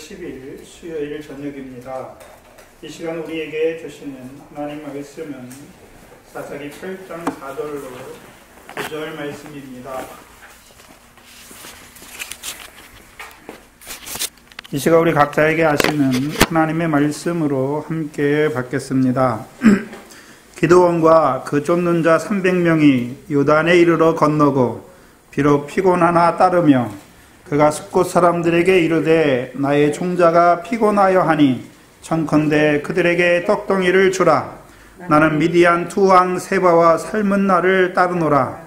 10일 수요일 저녁입니다. 이 시간 우리에게 주시는 하나님 말씀은 사사기 8장 4절로 9절 말씀입니다. 이 시간 우리 각자에게 하시는 하나님의 말씀으로 함께 받겠습니다. 기드온과 그 쫓는 자 300명이 요단에 이르러 건너고 비록 피곤하나 따르며 그가 숫곳 사람들에게 이르되 나의 종자가 피곤하여 하니 청컨대 그들에게 떡덩이를 주라. 나는 미디안 두 왕 세바와 삶은 나를 따르노라.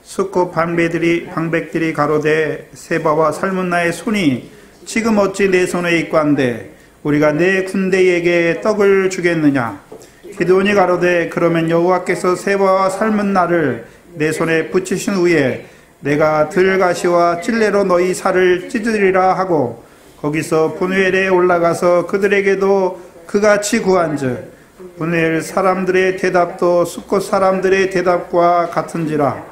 숫곳 방백들이 가로되 세바와 삶은 나의 손이 지금 어찌 내 손에 있고 한데 우리가 내 군대에게 떡을 주겠느냐. 기드온이 가로되 그러면 여호와께서 세바와 삶은 나를 내 손에 붙이신 후에 내가 들가시와 찔레로 너희 살을 찢으리라 하고 거기서 분우엘에 올라가서 그들에게도 그같이 구한즉 분우엘 사람들의 대답도 숫곳 사람들의 대답과 같은지라.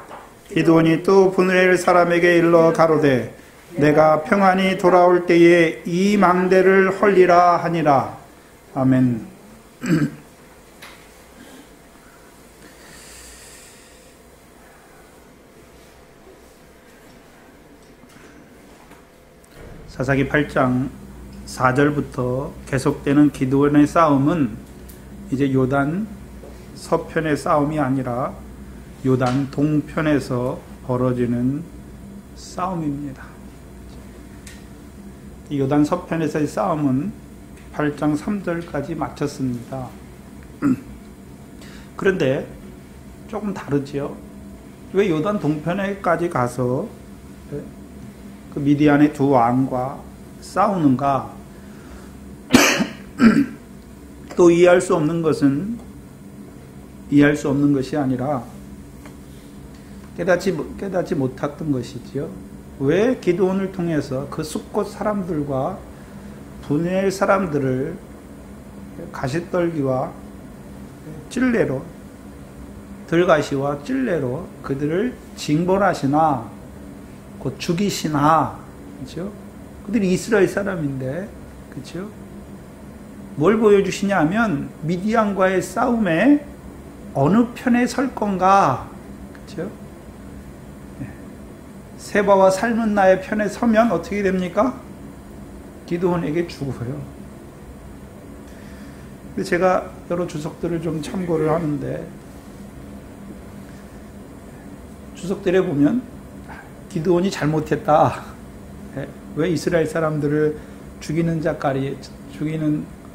기드온이 또 분우엘 사람에게 일러 가로되 내가 평안히 돌아올 때에 이 망대를 헐리라 하니라. 아멘. 사사기 8장 4절부터 계속되는 기드온의 싸움은 이제 요단 서편의 싸움이 아니라 요단 동편에서 벌어지는 싸움입니다. 이 요단 서편에서의 싸움은 8장 3절까지 마쳤습니다. 그런데 조금 다르지요. 왜 요단 동편에까지 가서 그 미디안의 두 왕과 싸우는가? 또 이해할 수 없는 것이 아니라 깨닫지 못했던 것이지요. 왜 기드온을 통해서 그 숫곳 사람들과 분우엘 사람들을 가시떨기와 찔레로 들가시와 찔레로 그들을 징벌하시나 곧 죽이시나, 그렇죠? 그들이 이스라엘 사람인데, 그렇죠? 뭘 보여주시냐 하면 미디안과의 싸움에 어느 편에 설 건가, 그렇죠? 세바와 삶은 나의 편에 서면 어떻게 됩니까? 기드온에게 죽어요. 근데 제가 여러 주석들을 좀 참고를 하는데 주석들에 보면 기드온이 잘못했다. 왜 이스라엘 사람들을 죽이는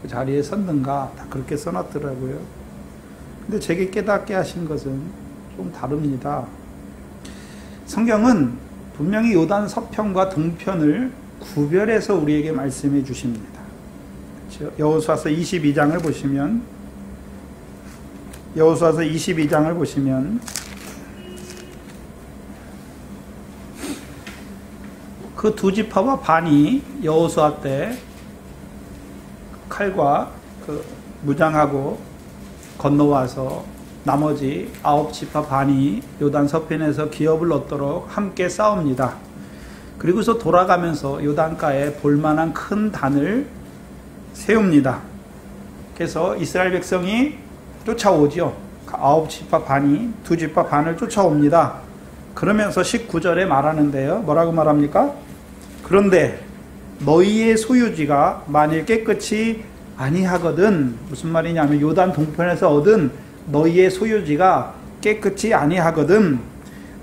그 자리에 섰는가? 다 그렇게 써놨더라고요. 근데 제게 깨닫게 하신 것은 좀 다릅니다. 성경은 분명히 요단 서편과 동편을 구별해서 우리에게 말씀해 주십니다. 그렇죠? 여호수아서 22장을 보시면 그 두 지파와 반이 여호수아 때 칼과 그 무장하고 건너와서 나머지 9지파 반이 요단 서편에서 기업을 얻도록 함께 싸웁니다. 그리고서 돌아가면서 요단가에 볼만한 큰 단을 세웁니다. 그래서 이스라엘 백성이 쫓아오죠. 9지파 반이 2지파 반을 쫓아옵니다. 그러면서 19절에 말하는데요. 뭐라고 말합니까? 그런데 너희의 소유지가 만일 깨끗이 아니하거든, 무슨 말이냐면 요단 동편에서 얻은 너희의 소유지가 깨끗이 아니하거든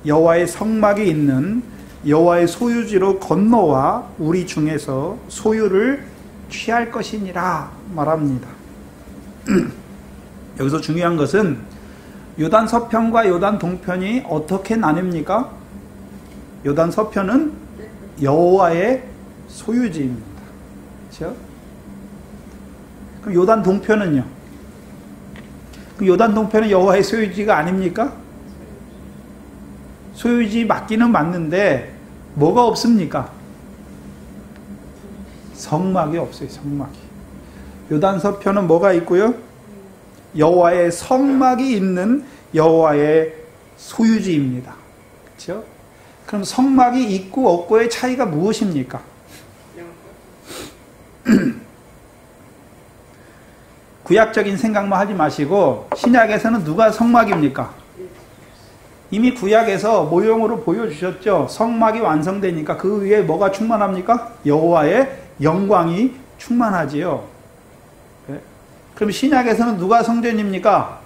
여호와의 성막이 있는 여호와의 소유지로 건너와 우리 중에서 소유를 취할 것이니라 말합니다. 여기서 중요한 것은 요단 서편과 요단 동편이 어떻게 나뉩니까? 요단 서편은 여호와의 소유지입니다. 그렇죠? 그럼 요단 동편은요? 그럼 요단 동편은 여호와의 소유지가 아닙니까? 소유지 맞기는 맞는데 뭐가 없습니까? 성막이 없어요. 성막이. 요단 서편은 뭐가 있고요? 여호와의 성막이 있는 여호와의 소유지입니다. 그렇죠? 그럼 성막이 있고 없고의 차이가 무엇입니까? 구약적인 생각만 하지 마시고 신약에서는 누가 성막입니까? 이미 구약에서 모형으로 보여주셨죠. 성막이 완성되니까 그 위에 뭐가 충만합니까? 여호와의 영광이 충만하지요. 네. 그럼 신약에서는 누가 성전입니까?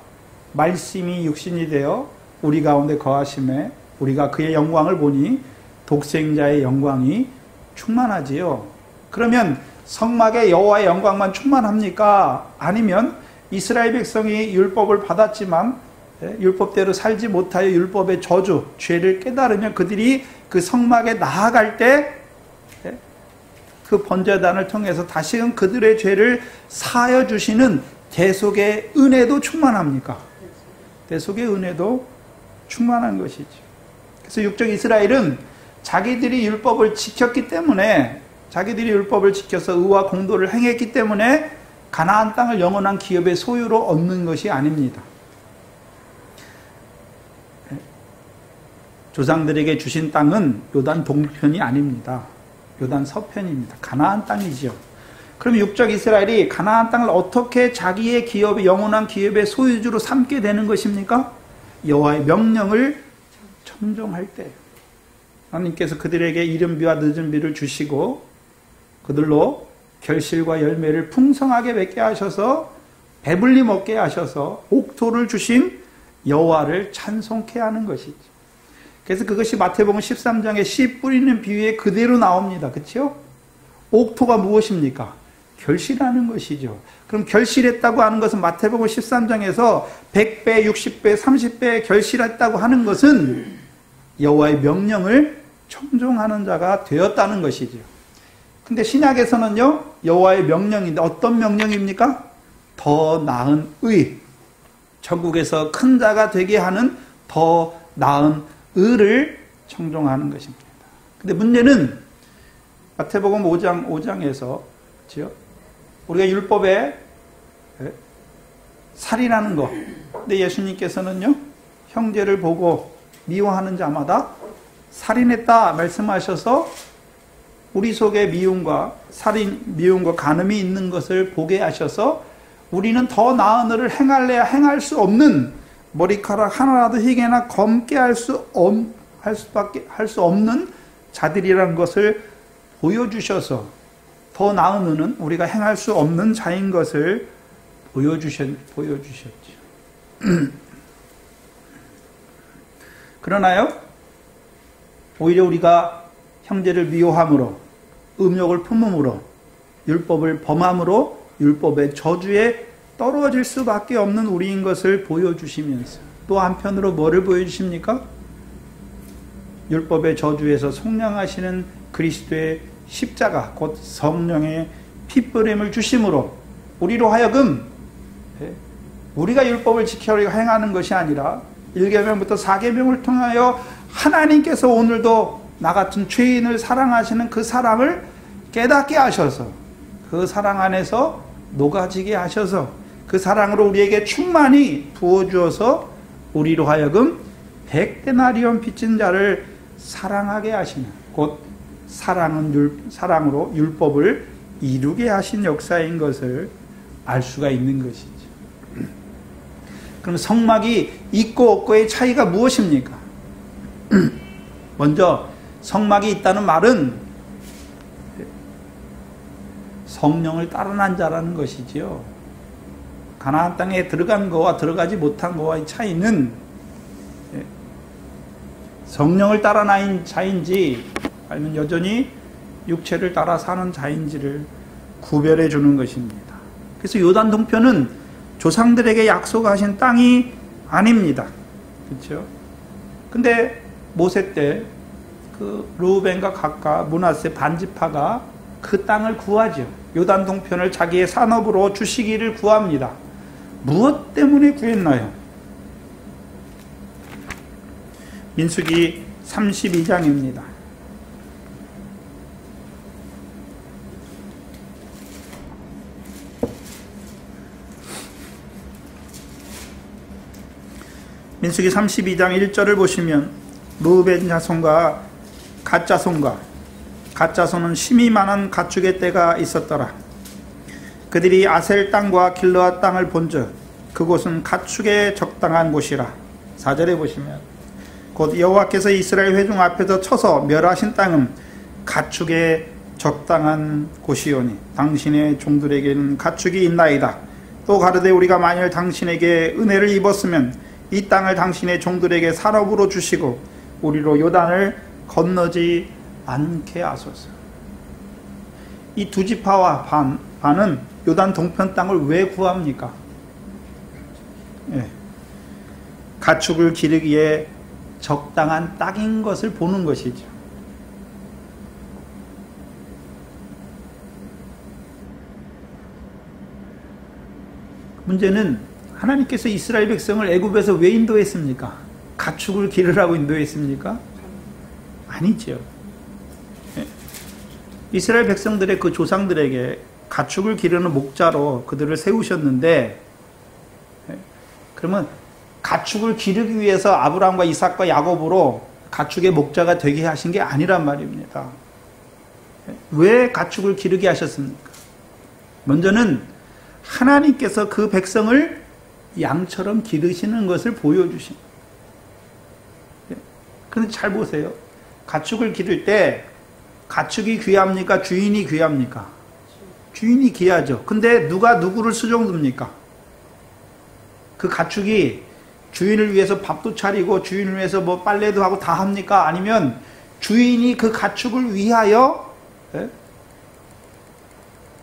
말씀이 육신이 되어 우리 가운데 거하심에 우리가 그의 영광을 보니 독생자의 영광이 충만하지요. 그러면 성막에 여호와의 영광만 충만합니까? 아니면 이스라엘 백성이 율법을 받았지만 율법대로 살지 못하여 율법의 저주, 죄를 깨달으면 그들이 그 성막에 나아갈 때 그 번제단을 통해서 다시금 그들의 죄를 사하여 주시는 대속의 은혜도 충만합니까? 대속의 은혜도 충만한 것이죠. 그래서 육적 이스라엘은 자기들이 율법을 지켰기 때문에, 자기들이 율법을 지켜서 의와 공도를 행했기 때문에 가나안 땅을 영원한 기업의 소유로 얻는 것이 아닙니다. 조상들에게 주신 땅은 요단 동편이 아닙니다. 요단 서편입니다. 가나안 땅이죠. 그럼 육적 이스라엘이 가나안 땅을 어떻게 자기의 기업의 영원한 기업의 소유주로 삼게 되는 것입니까? 여호와의 명령을 청종할 때 하나님께서 그들에게 이른비와 늦은비를 주시고 그들로 결실과 열매를 풍성하게 맺게 하셔서 배불리 먹게 하셔서 옥토를 주신 여호와를 찬송케 하는 것이죠. 그래서 그것이 마태복음 13장에 씨 뿌리는 비유에 그대로 나옵니다. 그렇죠? 옥토가 무엇입니까? 결실하는 것이죠. 그럼 결실했다고 하는 것은 마태복음 13장에서 100배, 60배, 30배 결실했다고 하는 것은 여호와의 명령을 청종하는 자가 되었다는 것이죠. 근데 신약에서는요, 여호와의 명령인데 어떤 명령입니까? 더 나은 의, 천국에서 큰 자가 되게 하는 더 나은 의를 청종하는 것입니다. 근데 문제는 마태복음 5장에서 그렇죠? 우리가 율법에 살인하는 것. 근데 예수님께서는요, 형제를 보고 미워하는 자마다 살인했다 말씀하셔서 우리 속에 미움과 살인, 미움과 간음이 있는 것을 보게 하셔서 우리는 더 나은 일을 행할래야 행할 수 없는 머리카락 하나라도 희게나 검게 할 수 없는 자들이라는 것을 보여주셔서 더 나은 의는 우리가 행할 수 없는 자인 것을 보여주셨죠. 그러나요, 오히려 우리가 형제를 미워함으로, 음욕을 품음으로, 율법을 범함으로 율법의 저주에 떨어질 수밖에 없는 우리인 것을 보여주시면서 또 한편으로 뭐를 보여주십니까? 율법의 저주에서 속량하시는 그리스도의 십자가, 곧 성령의 피뿌림을 주심으로 우리로 하여금 우리가 율법을 지켜 우리가 행하는 것이 아니라 1계명부터 4계명을 통하여 하나님께서 오늘도 나 같은 죄인을 사랑하시는 그 사랑을 깨닫게 하셔서 그 사랑 안에서 녹아지게 하셔서 그 사랑으로 우리에게 충만히 부어주어서 우리로 하여금 100데나리온 빚진 자를 사랑하게 하시는, 곧 사랑으로 율법을 이루게 하신 역사인 것을 알 수가 있는 것이죠. 그럼 성막이 있고 없고의 차이가 무엇입니까? 먼저 성막이 있다는 말은 성령을 따라 난 자라는 것이지요. 가나안 땅에 들어간 거와 들어가지 못한 거와의 차이는 성령을 따라 난 자인지 아니면 여전히 육체를 따라 사는 자인지를 구별해 주는 것입니다. 그래서 요단 동편은 조상들에게 약속하신 땅이 아닙니다. 그렇죠? 근데 모세 때 그 르우벤과 갓과 므낫세 반지파가 그 땅을 구하죠. 요단 동편을 자기의 산업으로 주시기를 구합니다. 무엇 때문에 구했나요? 민수기 32장입니다. 민수기 32장 1절을 보시면 르우벤 자손과 갓 자손과 갓 자손은 심히 많은 가축의 떼가 있었더라. 그들이 아셀 땅과 길르앗 땅을 본즉 그곳은 가축에 적당한 곳이라. 4절에 보시면 곧 여호와께서 이스라엘 회중 앞에서 쳐서 멸하신 땅은 가축에 적당한 곳이오니 당신의 종들에게는 가축이 있나이다. 또 가르되 우리가 만일 당신에게 은혜를 입었으면 이 땅을 당신의 종들에게 산업으로 주시고 우리로 요단을 건너지 않게 하소서. 이 두 지파와 반은 요단 동편 땅을 왜 구합니까? 예. 가축을 기르기에 적당한 땅인 것을 보는 것이죠. 문제는 하나님께서 이스라엘 백성을 애굽에서 왜 인도했습니까? 가축을 기르라고 인도했습니까? 아니죠. 이스라엘 백성들의 그 조상들에게 가축을 기르는 목자로 그들을 세우셨는데, 그러면 가축을 기르기 위해서 아브라함과 이삭과 야곱으로 가축의 목자가 되게 하신 게 아니란 말입니다. 왜 가축을 기르게 하셨습니까? 먼저는 하나님께서 그 백성을 양처럼 기르시는 것을 보여주신. 그런데 잘 보세요. 가축을 기를 때 가축이 귀합니까? 주인이 귀합니까? 주인이 귀하죠. 근데 누가 누구를 수종둡니까? 그 가축이 주인을 위해서 밥도 차리고 주인을 위해서 뭐 빨래도 하고 다 합니까? 아니면 주인이 그 가축을 위하여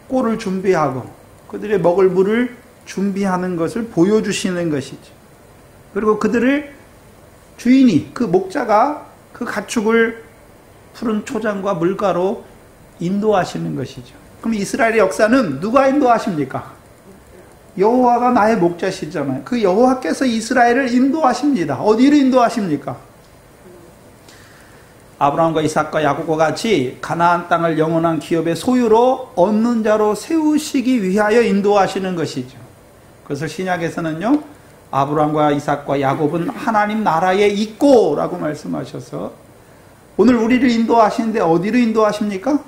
꼴을 준비하고 그들의 먹을 물을 준비하는 것을 보여주시는 것이죠. 그리고 그들을 주인이, 그 목자가 그 가축을 푸른 초장과 물가로 인도하시는 것이죠. 그럼 이스라엘의 역사는 누가 인도하십니까? 여호와가 나의 목자시잖아요. 그 여호와께서 이스라엘을 인도하십니다. 어디로 인도하십니까? 아브라함과 이삭과 야곱과 같이 가나안 땅을 영원한 기업의 소유로 얻는 자로 세우시기 위하여 인도하시는 것이죠. 그래서 신약에서는요, 아브라함과 이삭과 야곱은 하나님 나라에 있고 라고 말씀하셔서 오늘 우리를 인도하시는데 어디로 인도하십니까?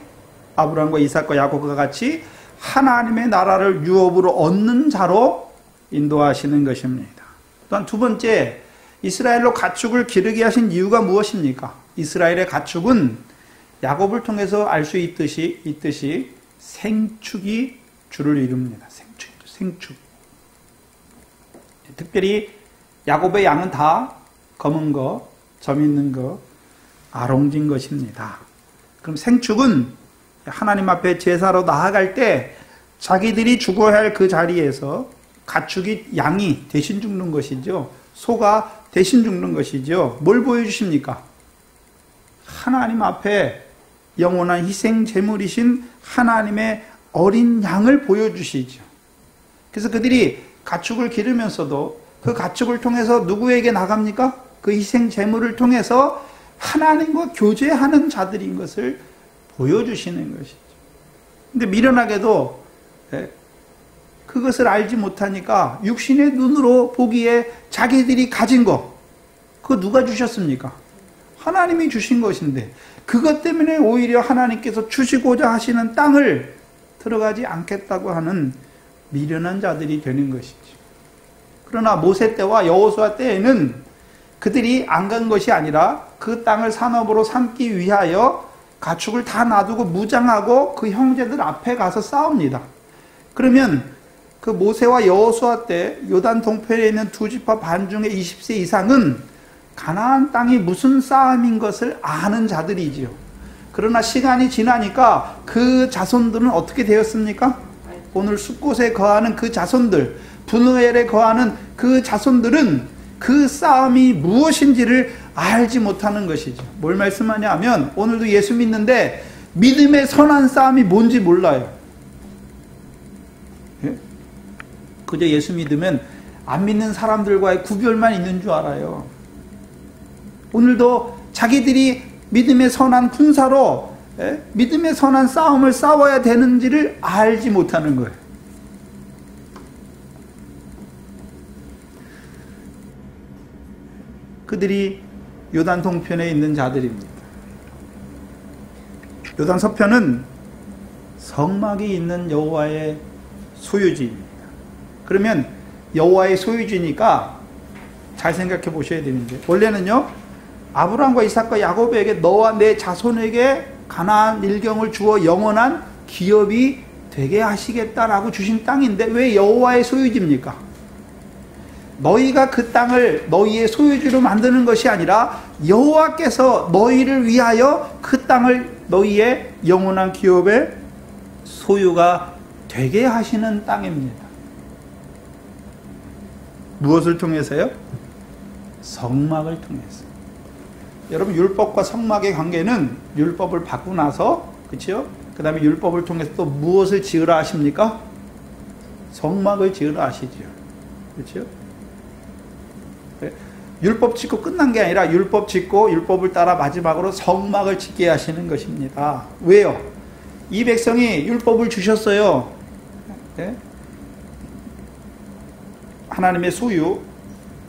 아브라함과 이삭과 야곱과 같이 하나님의 나라를 유업으로 얻는 자로 인도하시는 것입니다. 또한 두 번째, 이스라엘로 가축을 기르게 하신 이유가 무엇입니까? 이스라엘의 가축은 야곱을 통해서 알 수 있듯이 생축이 주를 이룹니다. 생축. 특별히 야곱의 양은 다 검은 거, 점 있는 거, 아롱진 것입니다. 그럼 생축은 하나님 앞에 제사로 나아갈 때 자기들이 죽어야 할 그 자리에서 가축이, 양이 대신 죽는 것이죠. 소가 대신 죽는 것이죠. 뭘 보여주십니까? 하나님 앞에 영원한 희생 제물이신 하나님의 어린 양을 보여주시죠. 그래서 그들이 가축을 기르면서도 그 가축을 통해서 누구에게 나갑니까? 그 희생 제물을 통해서 하나님과 교제하는 자들인 것을 보여주시는 것이죠. 근데 미련하게도 그것을 알지 못하니까 육신의 눈으로 보기에 자기들이 가진 거, 그거 누가 주셨습니까? 하나님이 주신 것인데 그것 때문에 오히려 하나님께서 주시고자 하시는 땅을 들어가지 않겠다고 하는 미련한 자들이 되는 것이죠. 그러나 모세 때와 여호수아 때에는 그들이 안 간 것이 아니라 그 땅을 산업으로 삼기 위하여 가축을 다 놔두고 무장하고 그 형제들 앞에 가서 싸웁니다. 그러면 그 모세와 여호수아 때 요단 동편에 있는 두 지파 반 중에 20세 이상은 가나안 땅이 무슨 싸움인 것을 아는 자들이지요. 그러나 시간이 지나니까 그 자손들은 어떻게 되었습니까? 오늘 숫곳에 거하는 그 자손들, 분우엘에 거하는 그 자손들은 그 싸움이 무엇인지를 알지 못하는 것이죠. 뭘 말씀하냐 하면 오늘도 예수 믿는데 믿음의 선한 싸움이 뭔지 몰라요. 그저 예수 믿으면 안 믿는 사람들과의 구별만 있는 줄 알아요. 오늘도 자기들이 믿음의 선한 군사로 믿음의 선한 싸움을 싸워야 되는지를 알지 못하는 거예요. 그들이 요단 동편에 있는 자들입니다. 요단 서편은 성막이 있는 여호와의 소유지입니다. 그러면 여호와의 소유지니까 잘 생각해 보셔야 되는데, 원래는요 아브라함과 이삭과 야곱에게 너와 내 자손에게 가나안 일경을 주어 영원한 기업이 되게 하시겠다라고 주신 땅인데 왜 여호와의 소유지입니까? 너희가 그 땅을 너희의 소유지로 만드는 것이 아니라 여호와께서 너희를 위하여 그 땅을 너희의 영원한 기업의 소유가 되게 하시는 땅입니다. 무엇을 통해서요? 성막을 통해서. 여러분, 율법과 성막의 관계는 율법을 받고 나서, 그렇죠? 그 다음에 율법을 통해서 또 무엇을 지으라 하십니까? 성막을 지으라 하시죠. 그렇죠? 율법 짓고 끝난 게 아니라 율법 짓고 율법을 따라 마지막으로 성막을 짓게 하시는 것입니다. 왜요? 이 백성이 율법을 주셨어요. 네? 하나님의 소유,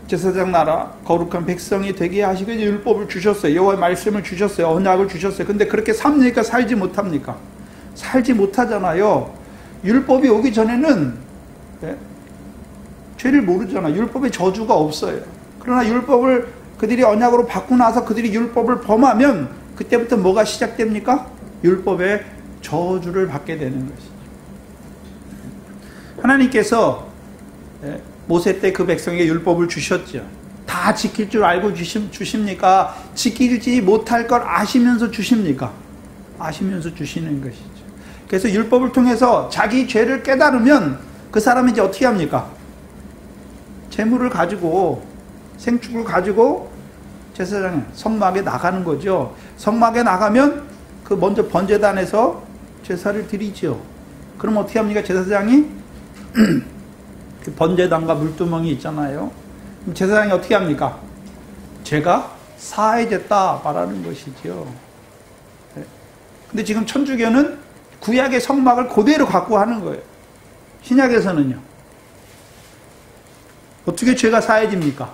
제사장 나라, 거룩한 백성이 되게 하시고 율법을 주셨어요. 여호와의 말씀을 주셨어요. 언약을 주셨어요. 근데 그렇게 삽니까? 살지 못합니까? 살지 못하잖아요. 율법이 오기 전에는 네? 죄를 모르잖아요. 율법에 저주가 없어요. 그러나 율법을 그들이 언약으로 받고 나서 그들이 율법을 범하면 그때부터 뭐가 시작됩니까? 율법의 저주를 받게 되는 것이죠. 하나님께서 모세 때 그 백성에게 율법을 주셨죠. 다 지킬 줄 알고 주십니까? 지키지 못할 걸 아시면서 주십니까? 아시면서 주시는 것이죠. 그래서 율법을 통해서 자기 죄를 깨달으면 그 사람이 이제 어떻게 합니까? 재물을 가지고, 생축을 가지고 제사장 성막에 나가는 거죠. 성막에 나가면 그 먼저 번제단에서 제사를 드리죠. 그럼 어떻게 합니까? 제사장이 그 번제단과 물두멍이 있잖아요. 그럼 제사장이 어떻게 합니까? 죄가 사해졌다 말하는 것이죠. 근데 지금 천주교는 구약의 성막을 그대로 갖고 하는 거예요. 신약에서는요. 어떻게 죄가 사해집니까?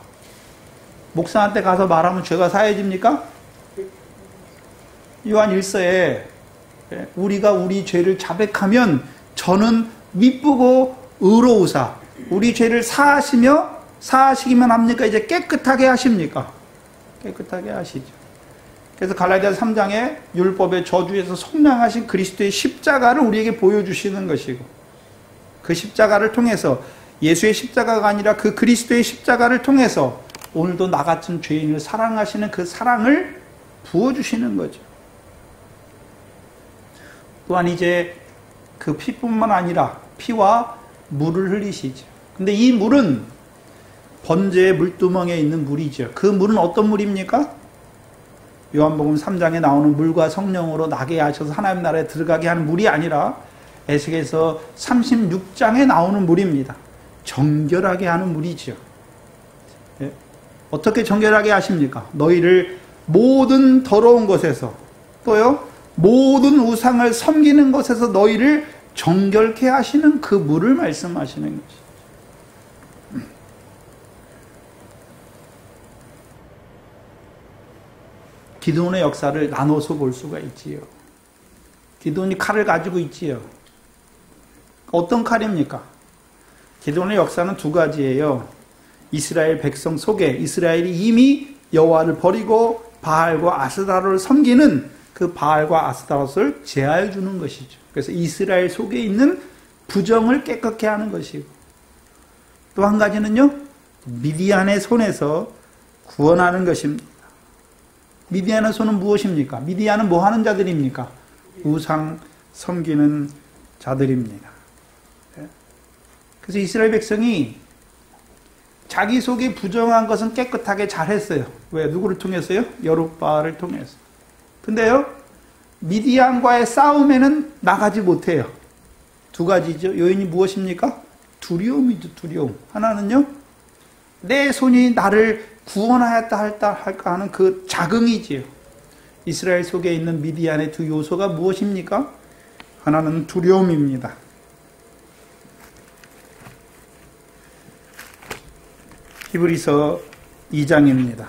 목사한테 가서 말하면 죄가 사해집니까? 요한 1서에 우리가 우리 죄를 자백하면 저는 미쁘고 의로우사, 우리 죄를 사하시기만 합니까? 이제 깨끗하게 하십니까? 깨끗하게 하시죠. 그래서 갈라디아서 3장에 율법의 저주에서 속량하신 그리스도의 십자가를 우리에게 보여주시는 것이고, 그 십자가를 통해서, 예수의 십자가가 아니라 그 그리스도의 십자가를 통해서 오늘도 나 같은 죄인을 사랑하시는 그 사랑을 부어주시는 거죠. 또한 이제 그 피뿐만 아니라 피와 물을 흘리시죠. 근데 이 물은 번제의 물두멍에 있는 물이죠. 그 물은 어떤 물입니까? 요한복음 3장에 나오는 물과 성령으로 나게 하셔서 하나님 나라에 들어가게 하는 물이 아니라 에스겔서 36장에 나오는 물입니다. 정결하게 하는 물이죠. 예? 어떻게 정결하게 하십니까? 너희를 모든 더러운 것에서, 또요 모든 우상을 섬기는 것에서 너희를 정결케 하시는 그 물을 말씀하시는 것이죠. 기드온의 역사를 나눠서 볼 수가 있지요. 기드온이 칼을 가지고 있지요. 어떤 칼입니까? 기드온의 역사는 두 가지예요. 이스라엘 백성 속에 이스라엘이 이미 여호와를 버리고 바알과 아스타롯을 섬기는 그 바알과 아스타롯을 제하여 주는 것이죠. 그래서 이스라엘 속에 있는 부정을 깨끗게 하는 것이고, 또 한 가지는요, 미디안의 손에서 구원하는 것입니다. 미디안의 손은 무엇입니까? 미디안은 뭐 하는 자들입니까? 우상 섬기는 자들입니다. 그래서 이스라엘 백성이 자기 속에 부정한 것은 깨끗하게 잘했어요. 왜? 누구를 통해서요? 여룹바알을 통해서. 근데요, 미디안과의 싸움에는 나가지 못해요. 두 가지죠. 요인이 무엇입니까? 두려움이죠, 두려움. 하나는요, 내 손이 나를 구원하였다 할까 하는 그 자긍이지요. 이스라엘 속에 있는 미디안의 두 요소가 무엇입니까? 하나는 두려움입니다. 히브리서 2장입니다.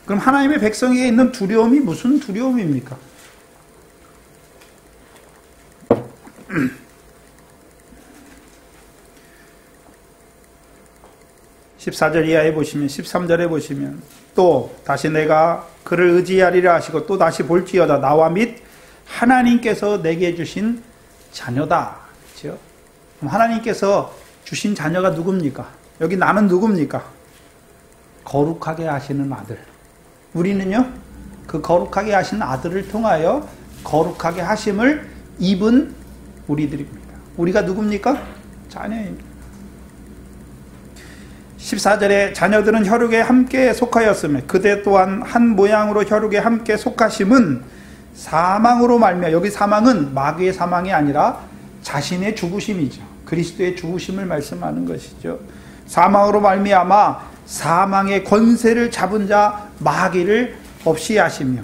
그럼 하나님의 백성에게 있는 두려움이 무슨 두려움입니까? 14절 이하에 보시면 13절에 보시면 또 다시 내가 그를 의지하리라 하시고 또 다시 볼지어다 나와 및 하나님께서 내게 주신 자녀다. 그렇죠? 그럼 하나님께서 주신 자녀가 누굽니까? 여기 나는 누굽니까? 거룩하게 하시는 아들. 우리는요, 그 거룩하게 하시는 아들을 통하여 거룩하게 하심을 입은 우리들입니다. 우리가 누굽니까? 자녀입니다. 14절에 자녀들은 혈육에 함께 속하였으며 그대 또한 한 모양으로 혈육에 함께 속하심은 사망으로 말미암아, 여기 사망은 마귀의 사망이 아니라 자신의 죽으심이죠. 그리스도의 죽으심을 말씀하는 것이죠. 사망으로 말미암아 사망의 권세를 잡은 자 마귀를 없이 하시며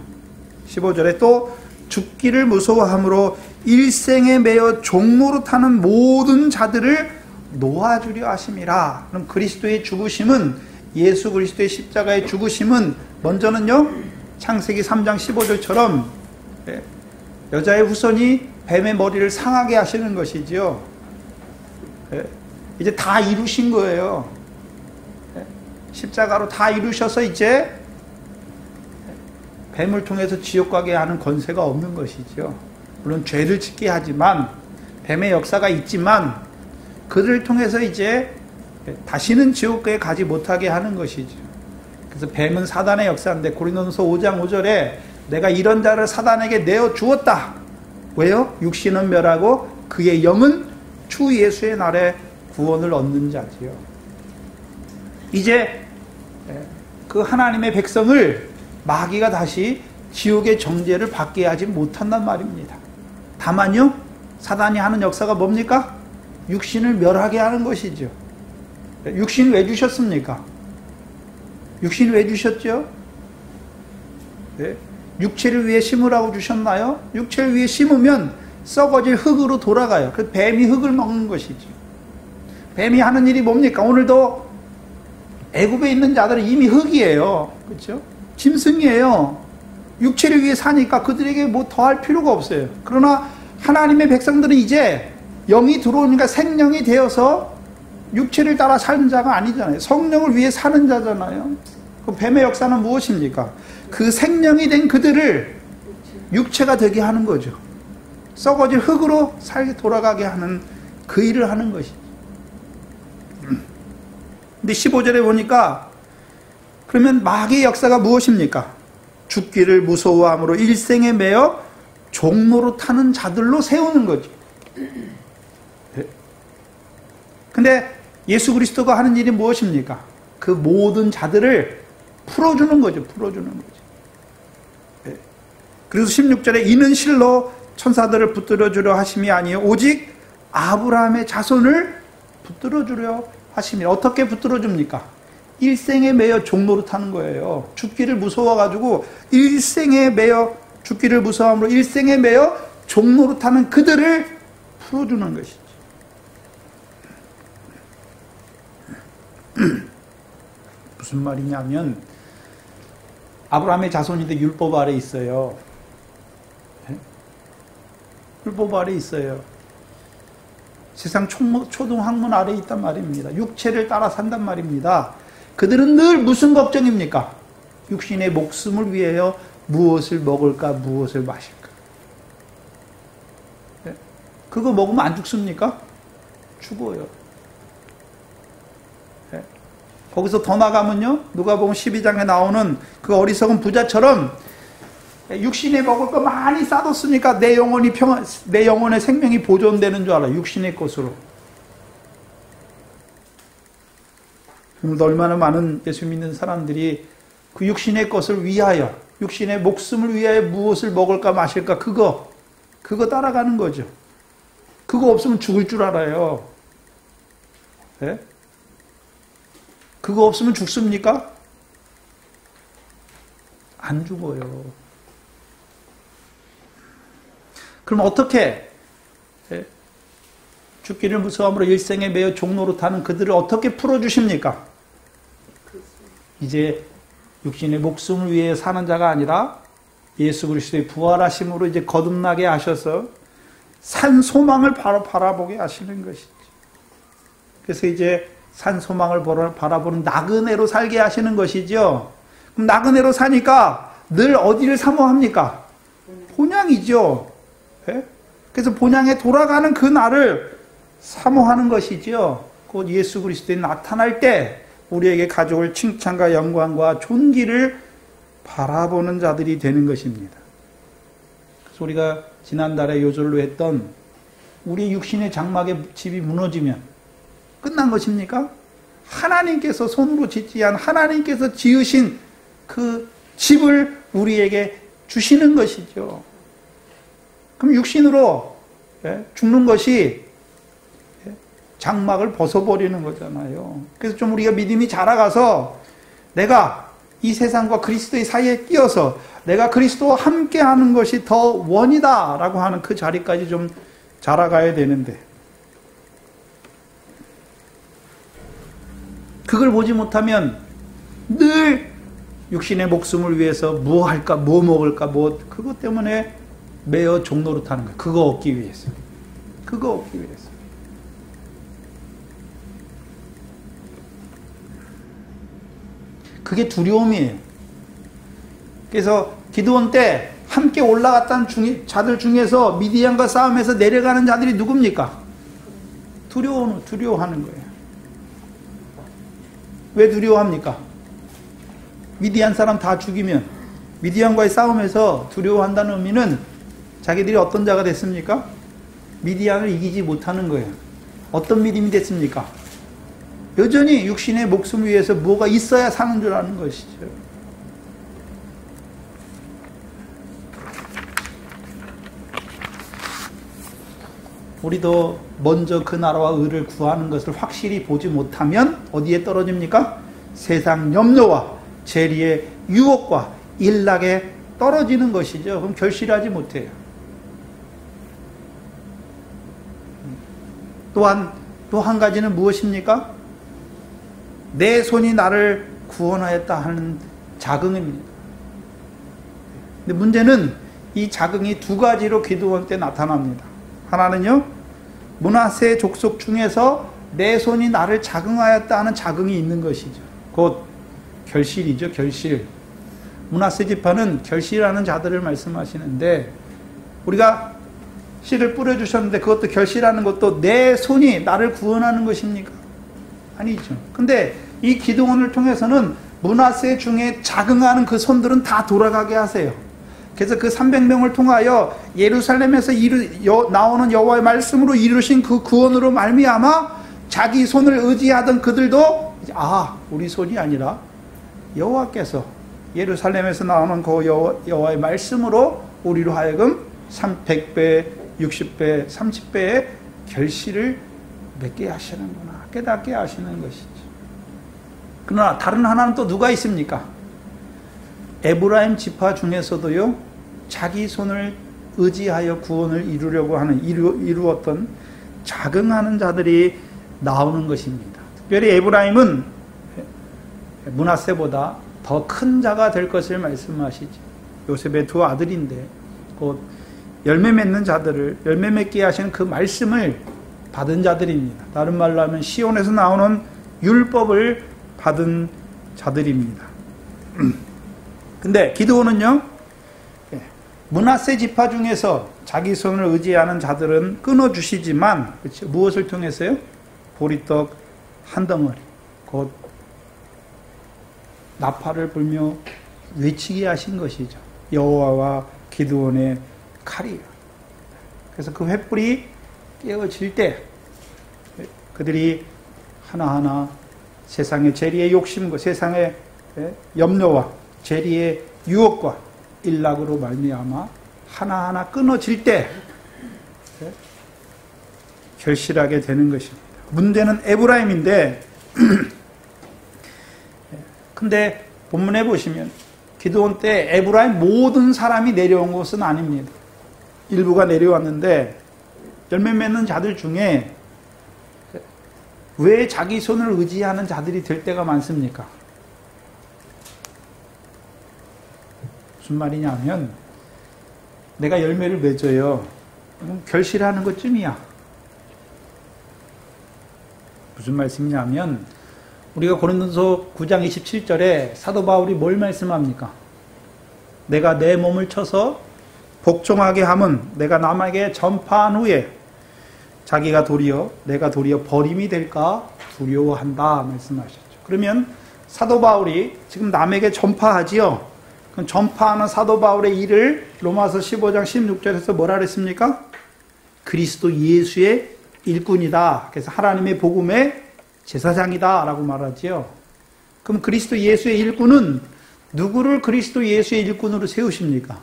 15절에 또 죽기를 무서워함으로 일생에 매여 종노릇하는 모든 자들을 놓아주려 하심이라. 그럼 그리스도의 죽으심은, 예수 그리스도의 십자가의 죽으심은 먼저는요, 창세기 3장 15절처럼 여자의 후손이 뱀의 머리를 상하게 하시는 것이지요. 이제 다 이루신 거예요. 십자가로 다 이루셔서 이제 뱀을 통해서 지옥 가게 하는 권세가 없는 것이죠. 물론 죄를 짓게 하지만, 뱀의 역사가 있지만 그들을 통해서 이제 다시는 지옥에 가지 못하게 하는 것이죠. 그래서 뱀은 사단의 역사인데 고린도전서 5장 5절에 내가 이런 자를 사단에게 내어 주었다. 왜요? 육신은 멸하고 그의 영은 주 예수의 날에 구원을 얻는 자지요. 이제 그 하나님의 백성을 마귀가 다시 지옥의 정죄를 받게 하지 못한단 말입니다. 다만요, 사단이 하는 역사가 뭡니까? 육신을 멸하게 하는 것이죠. 육신 왜 주셨습니까? 육신 왜 주셨죠? 네. 육체를 위해 심으라고 주셨나요? 육체를 위해 심으면 썩어질 흙으로 돌아가요. 그 뱀이 흙을 먹는 것이죠. 뱀이 하는 일이 뭡니까? 오늘도 애굽에 있는 자들은 이미 흙이에요. 그렇죠? 짐승이에요. 육체를 위해 사니까 그들에게 뭐 더 할 필요가 없어요. 그러나 하나님의 백성들은 이제 영이 들어오니까 생명이 되어서 육체를 따라 사는 자가 아니잖아요. 성령을 위해 사는 자잖아요. 그 뱀의 역사는 무엇입니까? 그 생명이 된 그들을 육체가 되게 하는 거죠. 썩어질 흙으로 살게 돌아가게 하는 그 일을 하는 것이죠. 근데 15절에 보니까 그러면 마귀의 역사가 무엇입니까? 죽기를 무서워함으로 일생에 매여 종로로 타는 자들로 세우는 거죠. 근데 예수 그리스도가 하는 일이 무엇입니까? 그 모든 자들을 풀어주는 거죠. 풀어주는 거죠. 그래서 16절에 이는 실로 천사들을 붙들어주려 하심이 아니요 오직 아브라함의 자손을 붙들어주려 하심이. 어떻게 붙들어줍니까? 일생에 매여 종로로 타는 거예요. 죽기를 무서워가지고 일생에 매여, 죽기를 무서워함으로 일생에 매여 종로로 타는 그들을 풀어주는 것이죠. 무슨 말이냐면 아브라함의 자손인데 율법 아래 있어요. 율법 아래 있어요. 세상 초등학문 아래 있단 말입니다. 육체를 따라 산단 말입니다. 그들은 늘 무슨 걱정입니까? 육신의 목숨을 위하여 무엇을 먹을까, 무엇을 마실까. 그거 먹으면 안 죽습니까? 죽어요. 거기서 더 나가면요, 누가복음 12장에 나오는 그 어리석은 부자처럼 육신에 먹을 거 많이 싸뒀으니까 내 영혼의 생명이 보존되는 줄 알아. 육신의 것으로. 오늘도 얼마나 많은 예수 믿는 사람들이 그 육신의 것을 위하여, 육신의 목숨을 위하여 무엇을 먹을까 마실까, 그거 따라가는 거죠. 그거 없으면 죽을 줄 알아요. 네? 그거 없으면 죽습니까? 안 죽어요. 그럼 어떻게 죽기를 무서워함으로 일생에 매여 종로로 타는 그들을 어떻게 풀어주십니까? 이제 육신의 목숨을 위해 사는 자가 아니라 예수 그리스도의 부활하심으로 이제 거듭나게 하셔서 산 소망을 바라보게 하시는 것이죠. 그래서 이제 산 소망을 바라보는 나그네로 살게 하시는 것이죠. 그럼 나그네로 사니까 늘 어디를 사모합니까? 본향이죠. 예? 그래서 본향에 돌아가는 그 날을 사모하는 것이죠. 곧 예수 그리스도에 나타날 때 우리에게 가져올 칭찬과 영광과 존귀를 바라보는 자들이 되는 것입니다. 그래서 우리가 지난달에 요절로 했던 우리 육신의 장막의 집이 무너지면 끝난 것입니까? 하나님께서 손으로 짓지 않은 하나님께서 지으신 그 집을 우리에게 주시는 것이죠. 그럼 육신으로 죽는 것이 장막을 벗어버리는 거잖아요. 그래서 좀 우리가 믿음이 자라가서 내가 이 세상과 그리스도의 사이에 끼어서 내가 그리스도와 함께하는 것이 더 원이다라고 하는 그 자리까지 좀 자라가야 되는데 그걸 보지 못하면 늘 육신의 목숨을 위해서 뭐 할까, 뭐 먹을까, 그것 때문에 매어 종노릇하는 거예요. 그거 얻기 위해서. 그거 얻기 위해서. 그게 두려움이에요. 그래서 기드온 때 함께 올라갔던 자들 중에서 미디안과 싸움에서 내려가는 자들이 누굽니까? 두려워하는 거예요. 왜 두려워합니까? 미디안 사람 다 죽이면 미디안과의 싸움에서 두려워한다는 의미는 자기들이 어떤 자가 됐습니까? 미디안을 이기지 못하는 거예요. 어떤 믿음이 됐습니까? 여전히 육신의 목숨을 위해서 뭐가 있어야 사는 줄 아는 것이죠. 우리도 먼저 그 나라와 의를 구하는 것을 확실히 보지 못하면 어디에 떨어집니까? 세상 염려와 재리의 유혹과 일락에 떨어지는 것이죠. 그럼 결실하지 못해요. 또한 또 한 가지는 무엇입니까? 내 손이 나를 구원하였다 하는 자긍입니다. 근데 문제는 이 자긍이 두 가지로 기드온 때 나타납니다. 하나는요, 므낫세 족속 중에서 내 손이 나를 자긍하였다 하는 자긍이 있는 것이죠. 곧 결실이죠, 결실. 므낫세 지파는 결실하는 자들을 말씀하시는데 우리가 씨를 뿌려주셨는데 그것도 결실하는 것도 내 손이 나를 구원하는 것입니까? 아니죠. 근데 이 기드온을 통해서는 므낫세 중에 자긍하는 그 손들은 다 돌아가게 하세요. 그래서 그 300명을 통하여 예루살렘에서 나오는 여호와의 말씀으로 이루신 그 구원으로 말미암아 자기 손을 의지하던 그들도 우리 손이 아니라 여호와께서 예루살렘에서 나오는 그 여호와의 말씀으로 우리로 하여금 100배, 60배, 30배의 결실을 맺게 하시는구나, 깨닫게 하시는 것이죠. 그러나 다른 하나는 또 누가 있습니까? 에브라임 지파 중에서도요, 자기 손을 의지하여 구원을 이루려고 하는, 이루었던 자긍하는 자들이 나오는 것입니다. 특별히 에브라임은 므낫세보다 더 큰 자가 될 것을 말씀하시죠. 요셉의 두 아들인데, 곧 열매 맺는 자들을, 열매 맺게 하시는 그 말씀을 받은 자들입니다. 다른 말로 하면 시온에서 나오는 율법을 받은 자들입니다. 근데 기드온은요, 므낫세 지파 중에서 자기 손을 의지하는 자들은 끊어주시지만, 그렇죠? 무엇을 통해서요? 보리떡 한 덩어리, 곧 나팔을 불며 외치게 하신 것이죠. 여호와와 기드온의 칼이요. 그래서 그 횃불이 깨어질 때 그들이 하나하나 세상의 재리의 욕심과 세상의 염려와 재리의 유혹과 일락으로 말미암아 하나하나 끊어질 때 결실하게 되는 것입니다. 문제는 에브라임인데 근데 본문에 보시면 기드온 때 에브라임 모든 사람이 내려온 것은 아닙니다. 일부가 내려왔는데 열매 맺는 자들 중에 왜 자기 손을 의지하는 자들이 될 때가 많습니까? 무슨 말이냐면 내가 열매를 맺어요. 결실하는 것쯤이야. 무슨 말씀이냐면 우리가 고린도서 9장 27절에 사도 바울이 뭘 말씀합니까? 내가 내 몸을 쳐서 복종하게 함은 내가 남에게 전파한 후에 내가 도리어 버림이 될까 두려워한다 말씀하셨죠. 그러면 사도 바울이 지금 남에게 전파하지요. 그럼 전파하는 사도 바울의 일을 로마서 15장 16절에서 뭐라 그랬습니까? 그리스도 예수의 일꾼이다. 그래서 하나님의 복음의 제사장이다 라고 말하지요. 그럼 그리스도 예수의 일꾼은 누구를 그리스도 예수의 일꾼으로 세우십니까?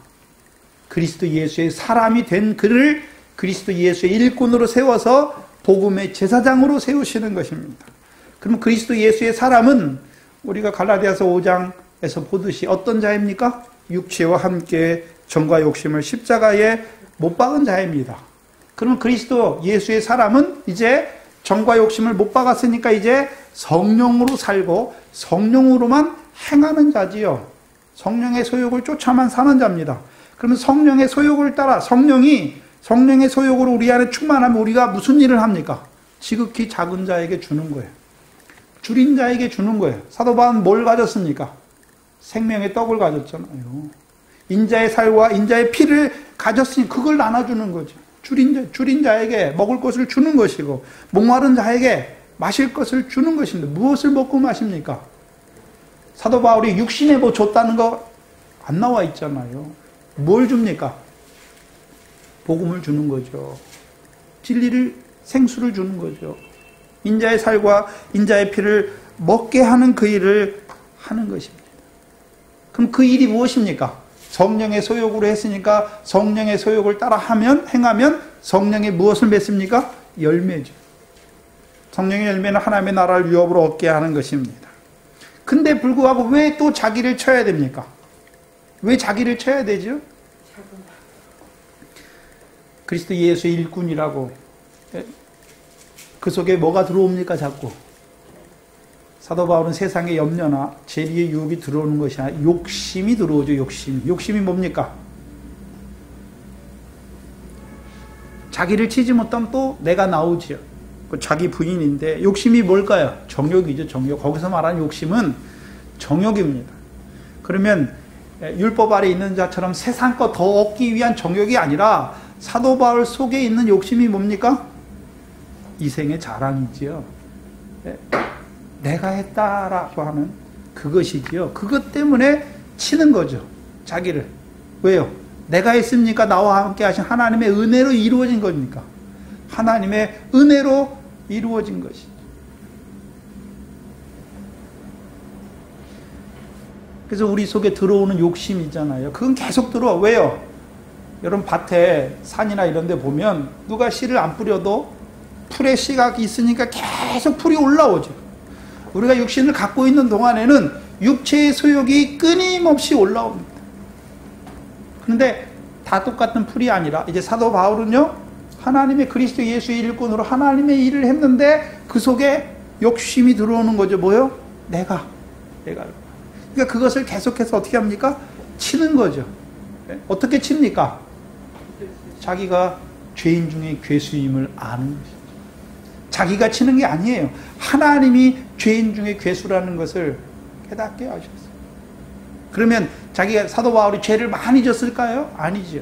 그리스도 예수의 사람이 된 그를 그리스도 예수의 일꾼으로 세워서 복음의 제사장으로 세우시는 것입니다. 그럼 그리스도 예수의 사람은 우리가 갈라디아서 5장에서 보듯이 어떤 자입니까? 육체와 함께 정과 욕심을 십자가에 못 박은 자입니다. 그러면 그리스도 예수의 사람은 이제 정과 욕심을 못 박았으니까 이제 성령으로 살고 성령으로만 행하는 자지요. 성령의 소욕을 쫓아만 사는 자입니다. 그러면 성령의 소욕을 따라 성령의 소욕으로 우리 안에 충만하면 우리가 무슨 일을 합니까? 지극히 작은 자에게 주는 거예요. 줄인 자에게 주는 거예요. 사도 바울은 뭘 가졌습니까? 생명의 떡을 가졌잖아요. 인자의 살과 인자의 피를 가졌으니 그걸 나눠주는 거죠. 줄인 자에게 먹을 것을 주는 것이고 목마른 자에게 마실 것을 주는 것인데 무엇을 먹고 마십니까? 사도 바울이 육신에 뭐 줬다는 거 안 나와 있잖아요. 뭘 줍니까? 복음을 주는 거죠. 진리를, 생수를 주는 거죠. 인자의 살과 인자의 피를 먹게 하는 그 일을 하는 것입니다. 그럼 그 일이 무엇입니까? 성령의 소욕으로 했으니까 성령의 소욕을 따라 행하면 성령의 무엇을 맺습니까? 열매죠. 성령의 열매는 하나님의 나라를 유업으로 얻게 하는 것입니다. 근데 불구하고 왜 또 자기를 쳐야 됩니까? 왜 자기를 쳐야 되죠? 그리스도 예수의 일꾼이라고. 그 속에 뭐가 들어옵니까 자꾸? 사도 바울은 세상의 염려나 재리의 유혹이 들어오는 것이 아니라 욕심이 들어오죠. 욕심이 뭡니까? 자기를 치지 못하면 또 내가 나오지요. 자기 부인인데 욕심이 뭘까요? 정욕이죠. 정욕. 거기서 말하는 욕심은 정욕입니다. 그러면 율법 아래 있는 자처럼 세상 거 더 얻기 위한 정욕이 아니라 사도 바울 속에 있는 욕심이 뭡니까? 이생의 자랑이지요. 내가 했다라고 하는 그것이지요. 그것 때문에 치는 거죠. 자기를. 왜요? 내가 했습니까? 나와 함께 하신 하나님의 은혜로 이루어진 겁니까? 하나님의 은혜로 이루어진 것이죠. 그래서 우리 속에 들어오는 욕심이잖아요. 그건 계속 들어와. 왜요? 여러분 밭에 산이나 이런 데 보면 누가 씨를 안 뿌려도 풀에 씨가 있으니까 계속 풀이 올라오죠. 우리가 육신을 갖고 있는 동안에는 육체의 소욕이 끊임없이 올라옵니다. 그런데 다 똑같은 풀이 아니라 이제 사도 바울은요, 하나님의 그리스도 예수의 일꾼으로 하나님의 일을 했는데 그 속에 욕심이 들어오는 거죠. 뭐요? 내가. 그러니까 그것을 계속해서 어떻게 합니까? 치는 거죠. 어떻게 칩니까? 자기가 죄인 중에 괴수임을 아는 것이죠. 자기가 치는 게 아니에요. 하나님이 죄인 중에 괴수라는 것을 깨닫게 하셨어요. 그러면 자기가 사도 바울이 죄를 많이 졌을까요? 아니죠.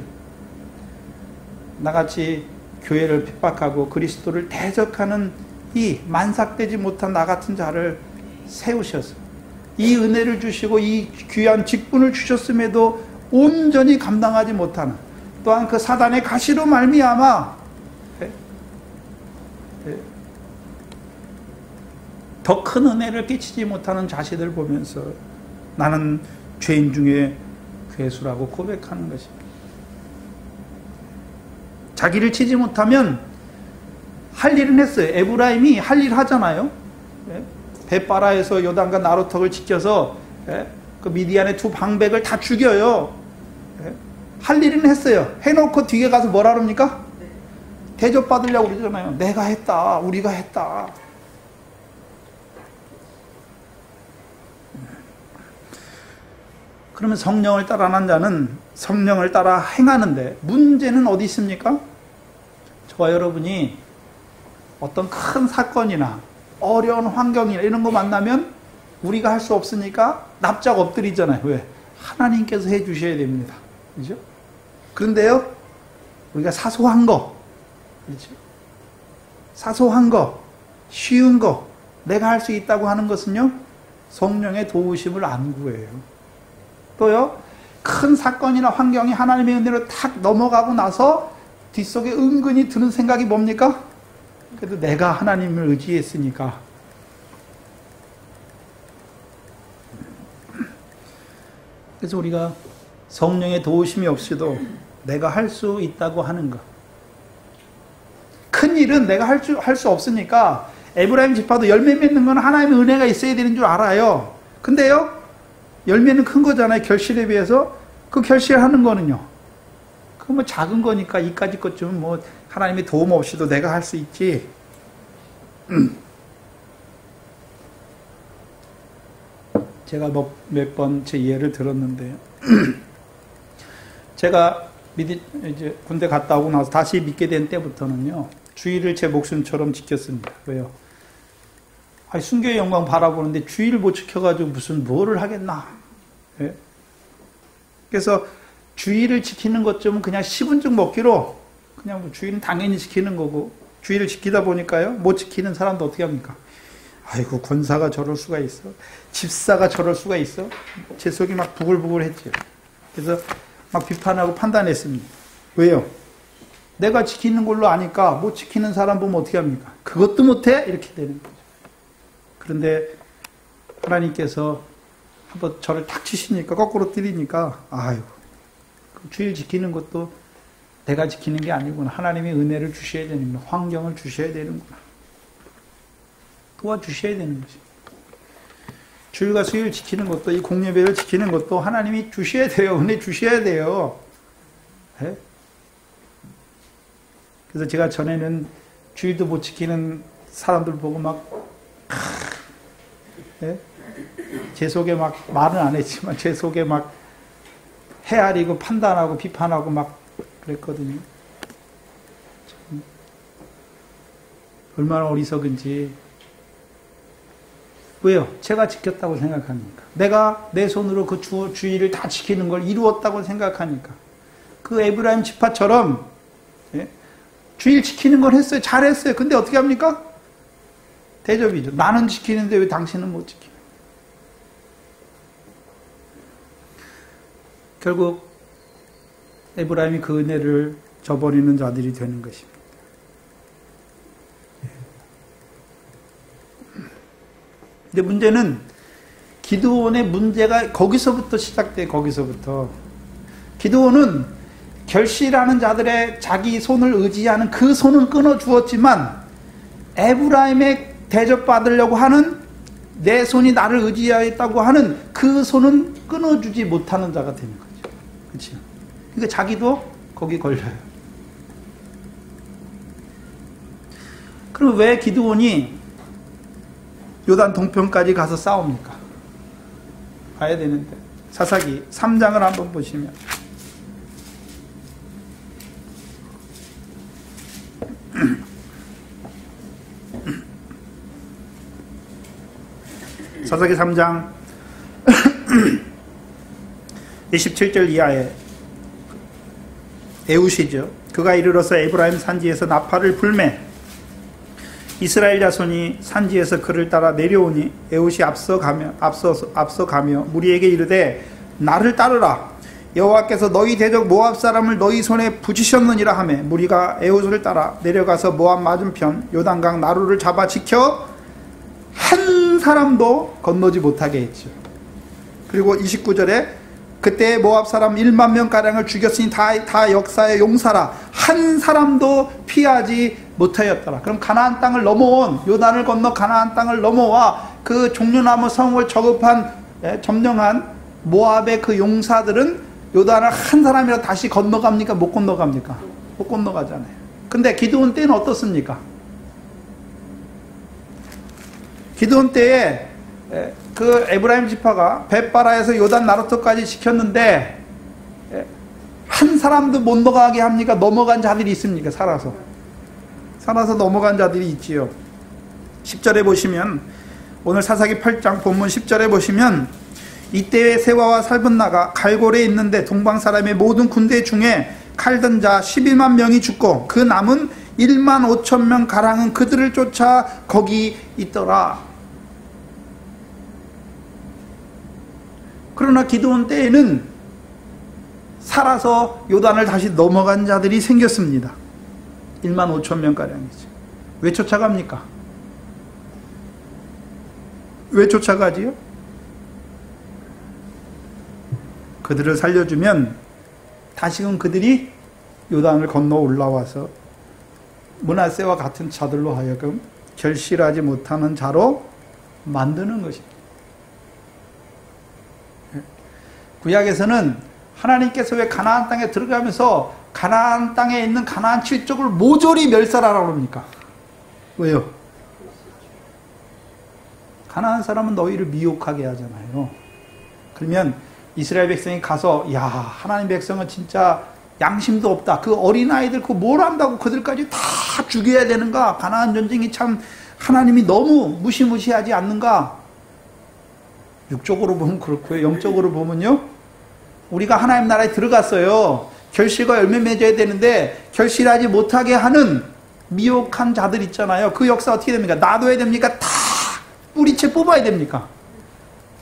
나같이 교회를 핍박하고 그리스도를 대적하는 이 만삭되지 못한 나 같은 자를 세우셔서 이 은혜를 주시고 이 귀한 직분을 주셨음에도 온전히 감당하지 못하는, 또한 그 사단의 가시로 말미암아 더 큰 은혜를 끼치지 못하는 자신을 보면서 나는 죄인 중에 괴수라고 고백하는 것입니다. 자기를 치지 못하면 할 일은 했어요. 에브라임이 할 일 하잖아요. 벳바라에서 요단과 나루턱을 지켜서 그 미디안의 두 방백을 다 죽여요. 할 일은 했어요. 해놓고 뒤에 가서 뭐라 그럽니까? 대접받으려고 그러잖아요. 내가 했다. 우리가 했다. 그러면 성령을 따라하는 자는 성령을 따라 행하는데 문제는 어디 있습니까? 저와 여러분이 어떤 큰 사건이나 어려운 환경이나 이런 거 만나면 우리가 할 수 없으니까 납작 엎드리잖아요. 왜? 하나님께서 해 주셔야 됩니다. 그죠? 그런데요, 우리가 사소한 거, 그렇죠? 사소한 거, 쉬운 거, 내가 할 수 있다고 하는 것은요, 성령의 도우심을 안 구해요. 또요, 큰 사건이나 환경이 하나님의 은혜로 탁 넘어가고 나서 뒷속에 은근히 드는 생각이 뭡니까? 그래도 내가 하나님을 의지했으니까. 그래서 우리가 성령의 도우심이 없이도 내가 할 수 있다고 하는 것. 큰 일은 내가 할 수 없으니까 에브라임 지파도 열매 맺는 건 하나님의 은혜가 있어야 되는 줄 알아요. 근데요, 열매는 큰 거잖아요. 결실에 비해서. 그 결실하는 거는요, 그 뭐 작은 거니까 이까짓 것쯤은 뭐 하나님의 도움 없이도 내가 할 수 있지. 제가 몇 번 제 예를 들었는데요. 제가 이제 군대 갔다 오고 나서 다시 믿게 된 때부터는요, 주일을 제 목숨처럼 지켰습니다. 왜요? 아니, 순교의 영광 바라보는데 주일을 못 지켜가지고 무슨 뭐를 하겠나. 예? 그래서 주일을 지키는 것쯤은 그냥 10분쯤 먹기로, 그냥 뭐 주일은 당연히 지키는 거고, 주일을 지키다 보니까요, 못 지키는 사람도 어떻게 합니까? 아이고, 권사가 저럴 수가 있어. 집사가 저럴 수가 있어. 제 속이 막 부글부글 했죠. 그래서 막 비판하고 판단했습니다. 왜요? 내가 지키는 걸로 아니까 못 지키는 사람 보면 어떻게 합니까? 그것도 못해? 이렇게 되는 거죠. 그런데 하나님께서 한번 저를 탁 치시니까, 거꾸로 때리니까, 아이고, 주일 지키는 것도 내가 지키는 게 아니구나. 하나님의 은혜를 주셔야 되는구나. 환경을 주셔야 되는구나. 도와주셔야 되는 거지. 주일과 수요일 지키는 것도, 이 공예배를 지키는 것도 하나님이 주셔야 돼요. 은혜 주셔야 돼요. 네? 그래서 제가 전에는 주일도 못 지키는 사람들 보고 막, 네? 제 속에 막, 말은 안 했지만 제 속에 막 헤아리고 판단하고 비판하고 막 그랬거든요. 참, 얼마나 어리석은지. 왜요? 제가 지켰다고 생각하니까. 내가 내 손으로 그 주일을 다 지키는 걸 이루었다고 생각하니까. 그 에브라임 지파처럼, 예? 주일 지키는 걸 했어요. 잘했어요. 근데 어떻게 합니까? 대접이죠. 나는 지키는데 왜 당신은 못 지켜? 결국 에브라임이 그 은혜를 저버리는 자들이 되는 것입니다. 근데 문제는, 기드온의 문제가 거기서부터 시작돼. 거기서부터 기드온은 결실하는 자들의 자기 손을 의지하는 그 손은 끊어주었지만, 에브라임의 대접받으려고 하는, 내 손이 나를 의지하였다고 하는 그 손은 끊어주지 못하는 자가 되는 거죠. 그렇죠? 그러니까 자기도 거기 걸려요. 그럼 왜 기드온이 요단 동편까지 가서 싸웁니까? 가야 되는데. 사사기 3장을 한번 보시면, 사사기 3장 27절 이하에 에웃이죠. 그가 이르러서 에브라임 산지에서 나팔을 불매 이스라엘 자손이 산지에서 그를 따라 내려오니 에웃이 앞서 가며 무리에게 이르되 나를 따르라. 여호와께서 너희 대적 모압 사람을 너희 손에 붙이셨느니라 하매 무리가 에웃을 따라 내려가서 모압 맞은편 요단강 나루를 잡아 지켜 한 사람도 건너지 못하게 했죠. 그리고 29절에 그때 모압 사람 1만 명가량을 죽였으니 다 역사의 용사라. 한 사람도 피하지 못하였더라. 그럼 가나안 땅을 넘어온, 요단을 건너 가나안 땅을 넘어와 그 종려나무 성을 점령한 모압의 그 용사들은 요단을 한 사람이라 다시 건너갑니까? 못 건너갑니까? 못 건너가잖아요. 근데 기드온 때는 어떻습니까? 기드온 때에 그 에브라임 지파가 벳바라에서 요단 나루터까지 지켰는데 한 사람도 못 넘어가게 합니까? 넘어간 자들이 있습니까? 살아서 넘어간 자들이 있지요. 10절에 보시면, 오늘 사사기 8장 본문 10절에 보시면, 이때의 세와와 살분나가 갈골에 있는데 동방 사람의 모든 군대 중에 칼든 자 11만 명이 죽고 그 남은 1만 5천 명 가량은 그들을 쫓아 거기 있더라. 그러나 기드온 때에는 살아서 요단을 다시 넘어간 자들이 생겼습니다. 1만 5천 명 가량이죠. 왜 쫓아갑니까? 왜 쫓아가지요? 그들을 살려주면 다시금 그들이 요단을 건너 올라와서 므낫세와 같은 자들로 하여금 결실하지 못하는 자로 만드는 것입니다. 구약에서는 하나님께서 왜 가나안 땅에 들어가면서 가나안 땅에 있는 가나안 칠족을 모조리 멸살하라고 합니까? 왜요? 가나안 사람은 너희를 미혹하게 하잖아요. 그러면 이스라엘 백성이 가서, 야, 하나님 백성은 진짜 양심도 없다. 그 어린아이들 그거 뭘 안다고 그들까지 다 죽여야 되는가? 가나안 전쟁이 참 하나님이 너무 무시무시하지 않는가? 육적으로 보면 그렇고요. 영적으로 보면요, 우리가 하나님 나라에 들어갔어요. 결실과 열매 맺어야 되는데 결실하지 못하게 하는 미혹한 자들 있잖아요. 그 역사 어떻게 됩니까? 놔둬야 됩니까? 다 뿌리채 뽑아야 됩니까?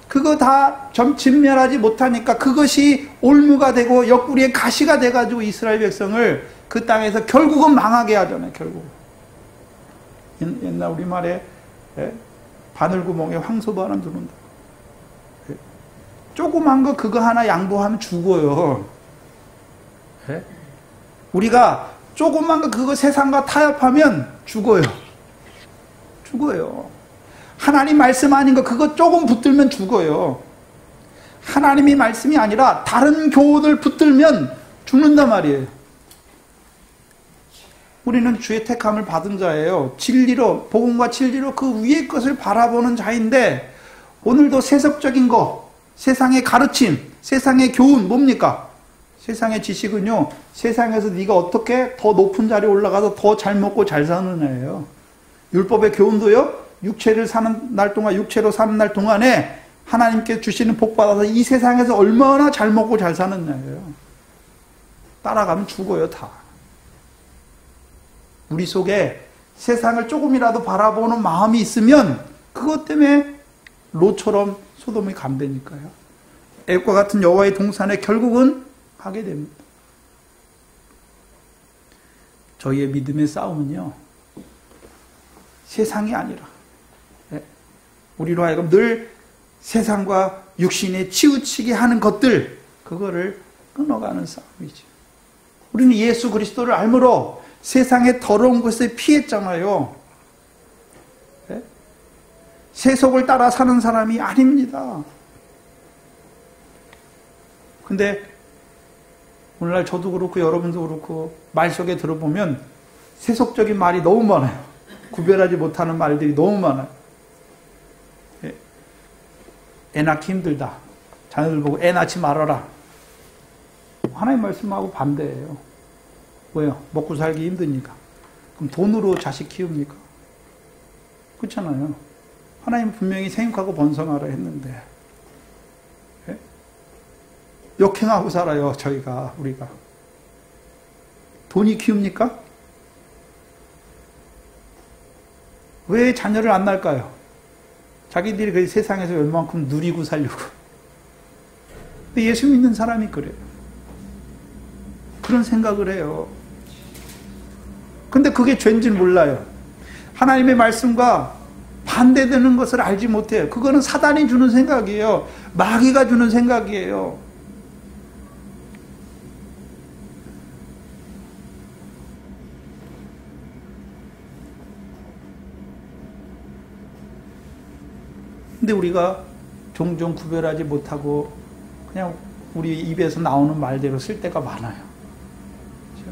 그거 다 진멸하지 못하니까 그것이 올무가 되고 옆구리에 가시가 돼가지고 이스라엘 백성을 그 땅에서 결국은 망하게 하잖아요. 결국 옛날 우리말에 바늘구멍에 황소바람 들어온다. 조그만 거 그거 하나 양보하면 죽어요. 우리가 조그만 거 그거 세상과 타협하면 죽어요. 하나님 말씀 아닌 거 그거 조금 붙들면 죽어요. 하나님이 말씀이 아니라 다른 교훈을 붙들면 죽는단 말이에요. 우리는 주의 택함을 받은 자예요. 진리로, 복음과 진리로 그 위의 것을 바라보는 자인데, 오늘도 세속적인 거, 세상의 가르침, 세상의 교훈 뭡니까? 세상의 지식은요, 세상에서 네가 어떻게 더 높은 자리에 올라가서 더 잘 먹고 잘 사느냐예요. 율법의 교훈도요, 육체로 사는 날 동안에 하나님께 주시는 복 받아서 이 세상에서 얼마나 잘 먹고 잘 사느냐예요. 따라가면 죽어요, 다. 우리 속에 세상을 조금이라도 바라보는 마음이 있으면 그것 때문에 롯처럼 소돔이 간다니까요. 애굽과 같은 여호와의 동산에 결국은 가게 됩니다. 저희의 믿음의 싸움은요, 세상이 아니라 우리로 하여금 늘 세상과 육신에 치우치게 하는 것들, 그거를 끊어가는 싸움이죠. 우리는 예수 그리스도를 알므로 세상의 더러운 것에 피했잖아요. 세속을 따라 사는 사람이 아닙니다. 근데 오늘날 저도 그렇고 여러분도 그렇고 말 속에 들어보면 세속적인 말이 너무 많아요. 구별하지 못하는 말들이 너무 많아요. 애 낳기 힘들다. 자녀들 보고 애 낳지 말아라. 하나님 말씀하고 반대예요. 왜요? 먹고 살기 힘드니까. 그럼 돈으로 자식 키웁니까? 그렇잖아요. 하나님 분명히 생육하고 번성하라 했는데 역행하고 살아요. 우리가 돈이 키웁니까? 왜 자녀를 안 낳을까요? 자기들이 그 세상에서 얼만큼 누리고 살려고. 근데 예수 믿는 사람이 그래요. 그런 생각을 해요. 근데 그게 죄인지는 몰라요. 하나님의 말씀과 반대되는 것을 알지 못해요. 그거는 사단이 주는 생각이에요. 마귀가 주는 생각이에요. 근데 우리가 종종 구별하지 못하고 그냥 우리 입에서 나오는 말대로 쓸 때가 많아요. 그렇죠?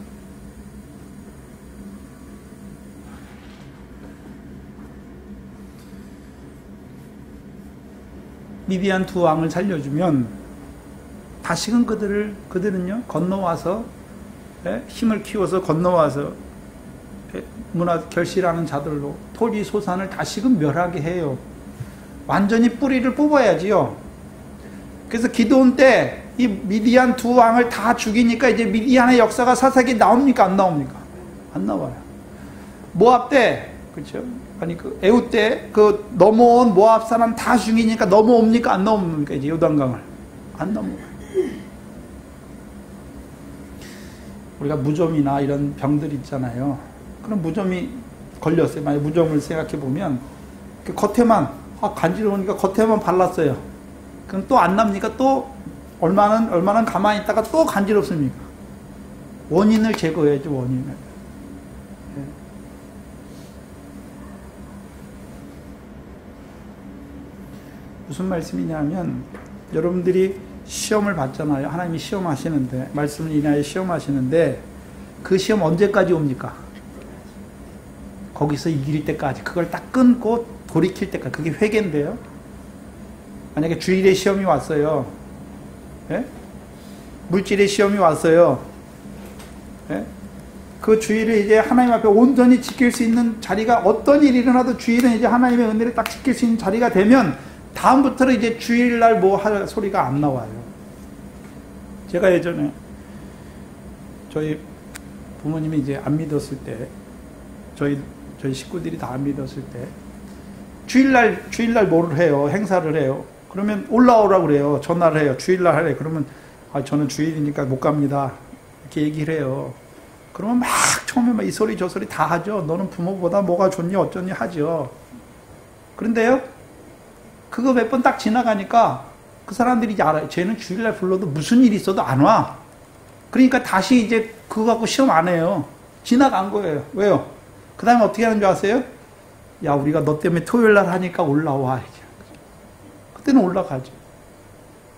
미디안 두 왕을 살려주면 다시금 그들은요 건너와서 힘을 키워서 건너와서 문화 결실하는 자들로 토지 소산을 다시금 멸하게 해요. 완전히 뿌리를 뽑아야지요. 그래서 기드온 때 이 미디안 두 왕을 다 죽이니까 이제 미디안의 역사가 사사기에 나옵니까? 안 나옵니까? 안 나와요. 모압 때, 그렇죠? 아니 그 에훗 때 그 넘어온 모압 사람 다 죽이니까 넘어옵니까? 안 넘어옵니까? 이제 요단강을 안 넘어와요. 우리가 무좀이나 이런 병들 있잖아요. 그럼 무좀이 걸렸어요. 만약 무좀을 생각해 보면 겉에만 간지러우니까 겉에만 발랐어요. 그럼 또 안 납니까? 또 얼마나 가만히 있다가 또 간지럽습니까? 원인을 제거해야죠. 원인을. 무슨 말씀이냐면 여러분들이 시험을 받잖아요. 하나님이 시험하시는데 말씀을 인하여 시험하시는데 그 시험 언제까지 옵니까? 거기서 이길 때까지. 그걸 딱 끊고 돌이킬 때까지. 그게 회개인데요. 만약에 주일의 시험이 왔어요. 예? 물질의 시험이 왔어요. 예? 그 주일을 이제 하나님 앞에 온전히 지킬 수 있는 자리가 어떤 일이 일어나도 주일은 이제 하나님의 은혜를 딱 지킬 수 있는 자리가 되면 다음부터는 이제 주일날 뭐 할 소리가 안 나와요. 제가 예전에 저희 부모님이 이제 안 믿었을 때 저희 식구들이 다 안 믿었을 때 주일날 뭐를 해요? 행사를 해요. 그러면 올라오라고 그래요. 전화를 해요. 주일날 하래. 그러면 저는 주일이니까 못 갑니다. 이렇게 얘기를 해요. 그러면 막 처음에 막 이 소리 저 소리 다 하죠. 너는 부모보다 뭐가 좋니 어쩌니 하죠. 그런데요. 그거 몇 번 딱 지나가니까 그 사람들이 이제 알아요. 쟤는 주일날 불러도 무슨 일이 있어도 안 와. 그러니까 다시 이제 그거 갖고 시험 안 해요. 지나간 거예요. 왜요? 그 다음에 어떻게 하는 줄 아세요? 야, 우리가 너 때문에 토요일날 하니까 올라와. 그때는 올라가죠.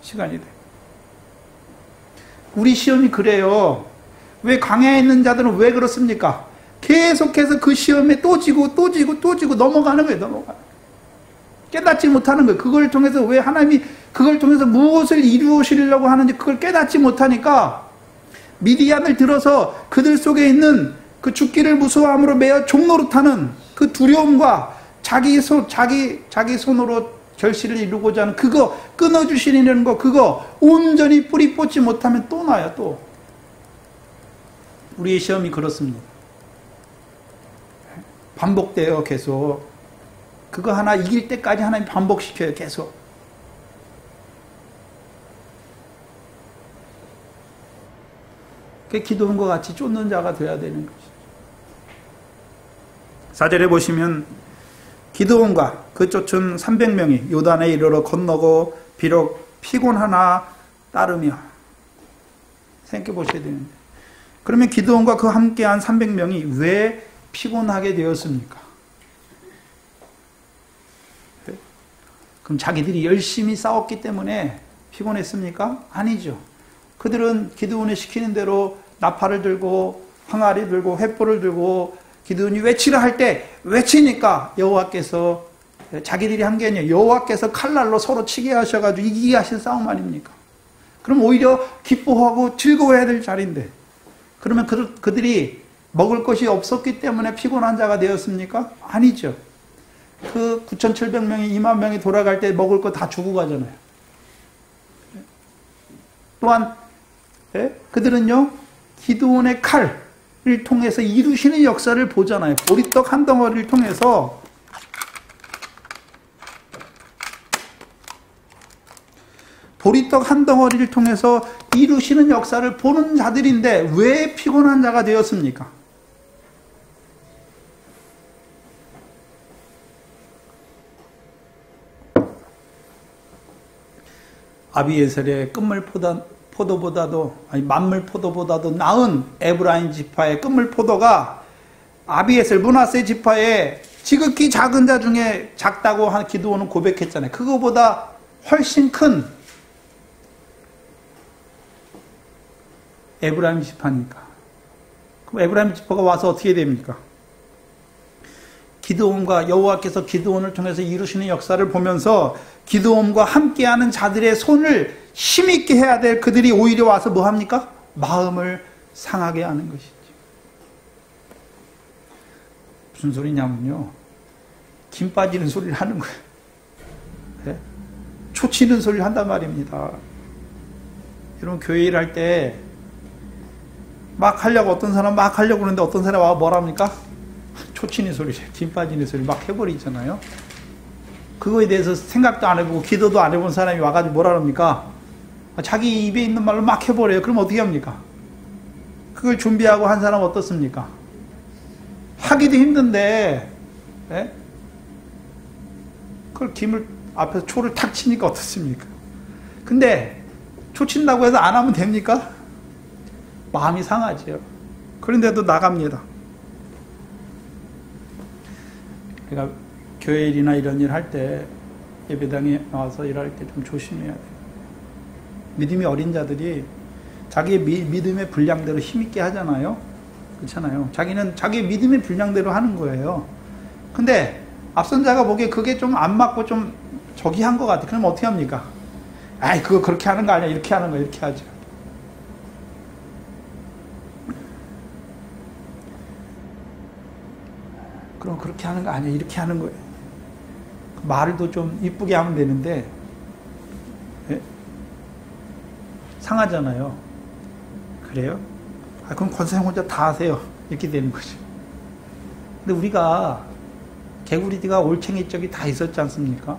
시간이 돼. 우리 시험이 그래요. 왜 광야에 있는 자들은 왜 그렇습니까? 계속해서 그 시험에 또 지고 넘어가는 거예요. 넘어가는. 깨닫지 못하는 거예요. 그걸 통해서 왜 하나님이 그걸 통해서 무엇을 이루시려고 하는지 그걸 깨닫지 못하니까 미디안을 들어서 그들 속에 있는 그 죽기를 무서워함으로 매어 종노릇하는 그 두려움과 자기 손으로 결실을 이루고자 하는 그거 끊어주시려는 거 그거 온전히 뿌리 뽑지 못하면 또 나요. 또 우리의 시험이 그렇습니다. 반복돼요. 계속 그거 하나 이길 때까지 하나님 반복시켜요. 계속. 그 기도원과 같이 쫓는 자가 되어야 되는 것이죠. 4절에 보시면 기드온과 그 쫓은 300명이 요단에 이르러 건너고 비록 피곤하나 따르며 생각해 보셔야 되는데 그러면 기드온과 그 함께한 300명이 왜 피곤하게 되었습니까? 그럼 자기들이 열심히 싸웠기 때문에 피곤했습니까? 아니죠. 그들은 기드온이 시키는 대로 나팔을 들고 항아리 들고 횃불을 들고 기드온이 외치라 할 때 외치니까 여호와께서 자기들이 한 게 아니에요. 여호와께서 칼날로 서로 치게 하셔가지고 이기게 하신 싸움 아닙니까? 그럼 오히려 기뻐하고 즐거워해야 될 자리인데 그러면 그들이 먹을 것이 없었기 때문에 피곤한 자가 되었습니까? 아니죠. 그 9,700명이 2만 명이 돌아갈 때 먹을 거 다 주고 가잖아요. 또한 그들은요 기드온의 칼을 통해서 이루시는 역사를 보잖아요. 보리떡 한 덩어리를 통해서 이루시는 역사를 보는 자들인데 왜 피곤한 자가 되었습니까? 아비에셀의 끝물 포도보다도 만물 포도보다도 나은 에브라임 지파의 끝물 포도가 아비에셀 므낫세 지파의 지극히 작은 자 중에 작다고 한 기드온은 고백했잖아요. 그거보다 훨씬 큰 에브라임 지파니까. 그럼 에브라임 지파가 와서 어떻게 됩니까? 기드온과 여호와께서 기드온을 통해서 이루시는 역사를 보면서 기드온과 함께하는 자들의 손을 힘있게 해야 될 그들이 오히려 와서 뭐 합니까? 마음을 상하게 하는 것이죠. 무슨 소리냐면요, 김 빠지는 소리를 하는 거예요. 네? 초치는 소리를 한단 말입니다. 여러분, 교회 일할 때 막 하려고, 어떤 사람 막 하려고 그러는데 어떤 사람 와서 뭐랍니까? 초치는 소리, 김 빠지는 소리 막 해버리잖아요. 그거에 대해서 생각도 안 해보고 기도도 안 해본 사람이 와가지고 뭐라 합니까? 자기 입에 있는 말로 막 해버려요. 그럼 어떻게 합니까? 그걸 준비하고 한 사람 어떻습니까? 하기도 힘든데, 예? 그걸 김을 앞에서 초를 탁 치니까 어떻습니까? 근데 초 친다고 해서 안 하면 됩니까? 마음이 상하죠. 그런데도 나갑니다. 그러니까 교회 일이나 이런 일 할 때, 예배당에 나와서 일할 때 좀 조심해야 돼요. 믿음이 어린 자들이 자기의 믿음의 분량대로 힘있게 하잖아요. 그렇잖아요. 자기는 자기의 믿음의 분량대로 하는 거예요. 근데 앞선 자가 보기에 그게 좀 안 맞고 좀 저기 한 것 같아. 그럼 어떻게 합니까? 아이, 그거 그렇게 하는 거 아니야. 이렇게 하는 거, 이렇게 하죠. 그럼 그렇게 하는 거 아니야. 이렇게 하는 거예요. 말도 좀 이쁘게 하면 되는데, 예? 상하잖아요. 그래요? 아, 그럼 권사님 혼자 다 하세요. 이렇게 되는 거죠. 근데 우리가 개구리띠가 올챙이 쪽이 다 있었지 않습니까?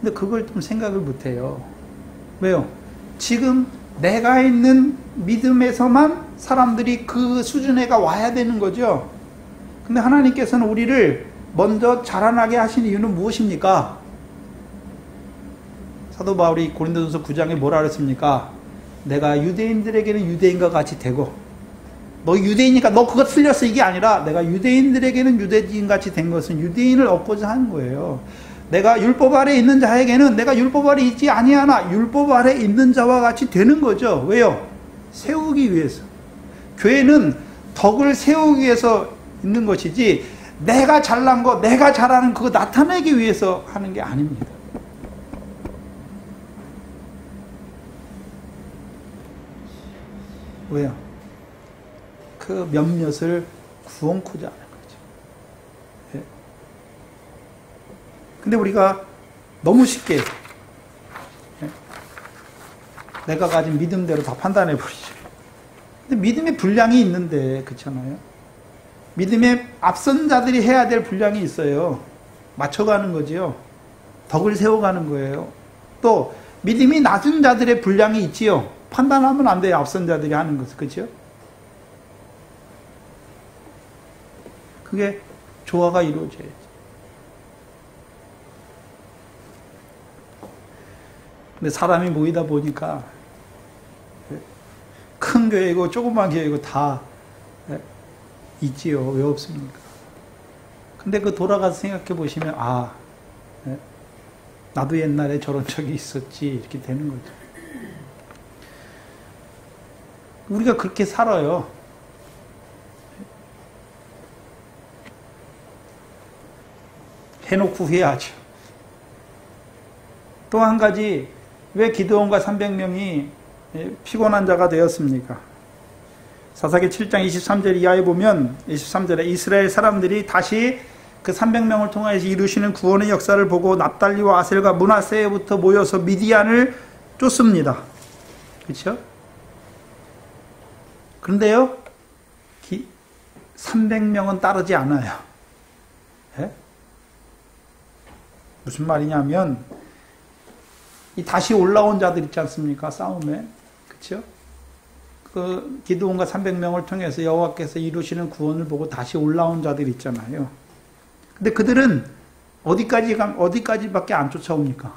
근데 그걸 좀 생각을 못 해요. 왜요? 지금 내가 있는 믿음에서만 사람들이 그 수준에가 와야 되는 거죠. 근데 하나님께서는 우리를 먼저 자라나게 하신 이유는 무엇입니까? 사도 바울이 고린도전서 9장에 뭐라 그랬습니까? 내가 유대인들에게는 유대인과 같이 되고, 너 유대인이니까 너 그거 틀렸어, 이게 아니라 내가 유대인들에게는 유대인같이 된 것은 유대인을 얻고자 하는 거예요. 내가 율법 아래 있는 자에게는 내가 율법 아래 있지 아니하나 율법 아래 있는 자와 같이 되는 거죠. 왜요? 세우기 위해서. 교회는 덕을 세우기 위해서 있는 것이지, 내가 잘난 거, 내가 잘하는 그거 나타내기 위해서 하는 게 아닙니다. 왜요? 그 몇몇을 구원코자 하는 거죠. 예. 근데 우리가 너무 쉽게, 예, 내가 가진 믿음대로 다 판단해 버리죠. 근데 믿음의 분량이 있는데, 그렇잖아요. 믿음의 앞선 자들이 해야 될 분량이 있어요. 맞춰가는 거지요. 덕을 세워가는 거예요. 또 믿음이 낮은 자들의 분량이 있지요. 판단하면 안 돼요. 앞선 자들이 하는 것을. 그렇죠? 그게 조화가 이루어져야지. 근데 사람이 모이다 보니까 큰 교회이고 조그만 교회이고 다 있지요. 왜 없습니까? 근데 그 돌아가서 생각해 보시면, 아, 나도 옛날에 저런 적이 있었지, 이렇게 되는 거죠. 우리가 그렇게 살아요. 해놓고 후회하죠. 또 한 가지, 왜 기드온과 300명이 피곤한 자가 되었습니까? 사사기 7장 23절 이하에 보면, 23절에 이스라엘 사람들이 다시 그 300명을 통해서 이루시는 구원의 역사를 보고 납달리와 아셀과 므낫세에부터 모여서 미디안을 쫓습니다. 그렇죠? 그런데요, 300명은 따르지 않아요. 예? 무슨 말이냐면, 이 다시 올라온 자들 있지 않습니까? 싸움에. 그렇죠? 그 기드온과 300명을 통해서 여호와께서 이루시는 구원을 보고 다시 올라온 자들 있잖아요. 근데 그들은 어디까지밖에 안 쫓아옵니까?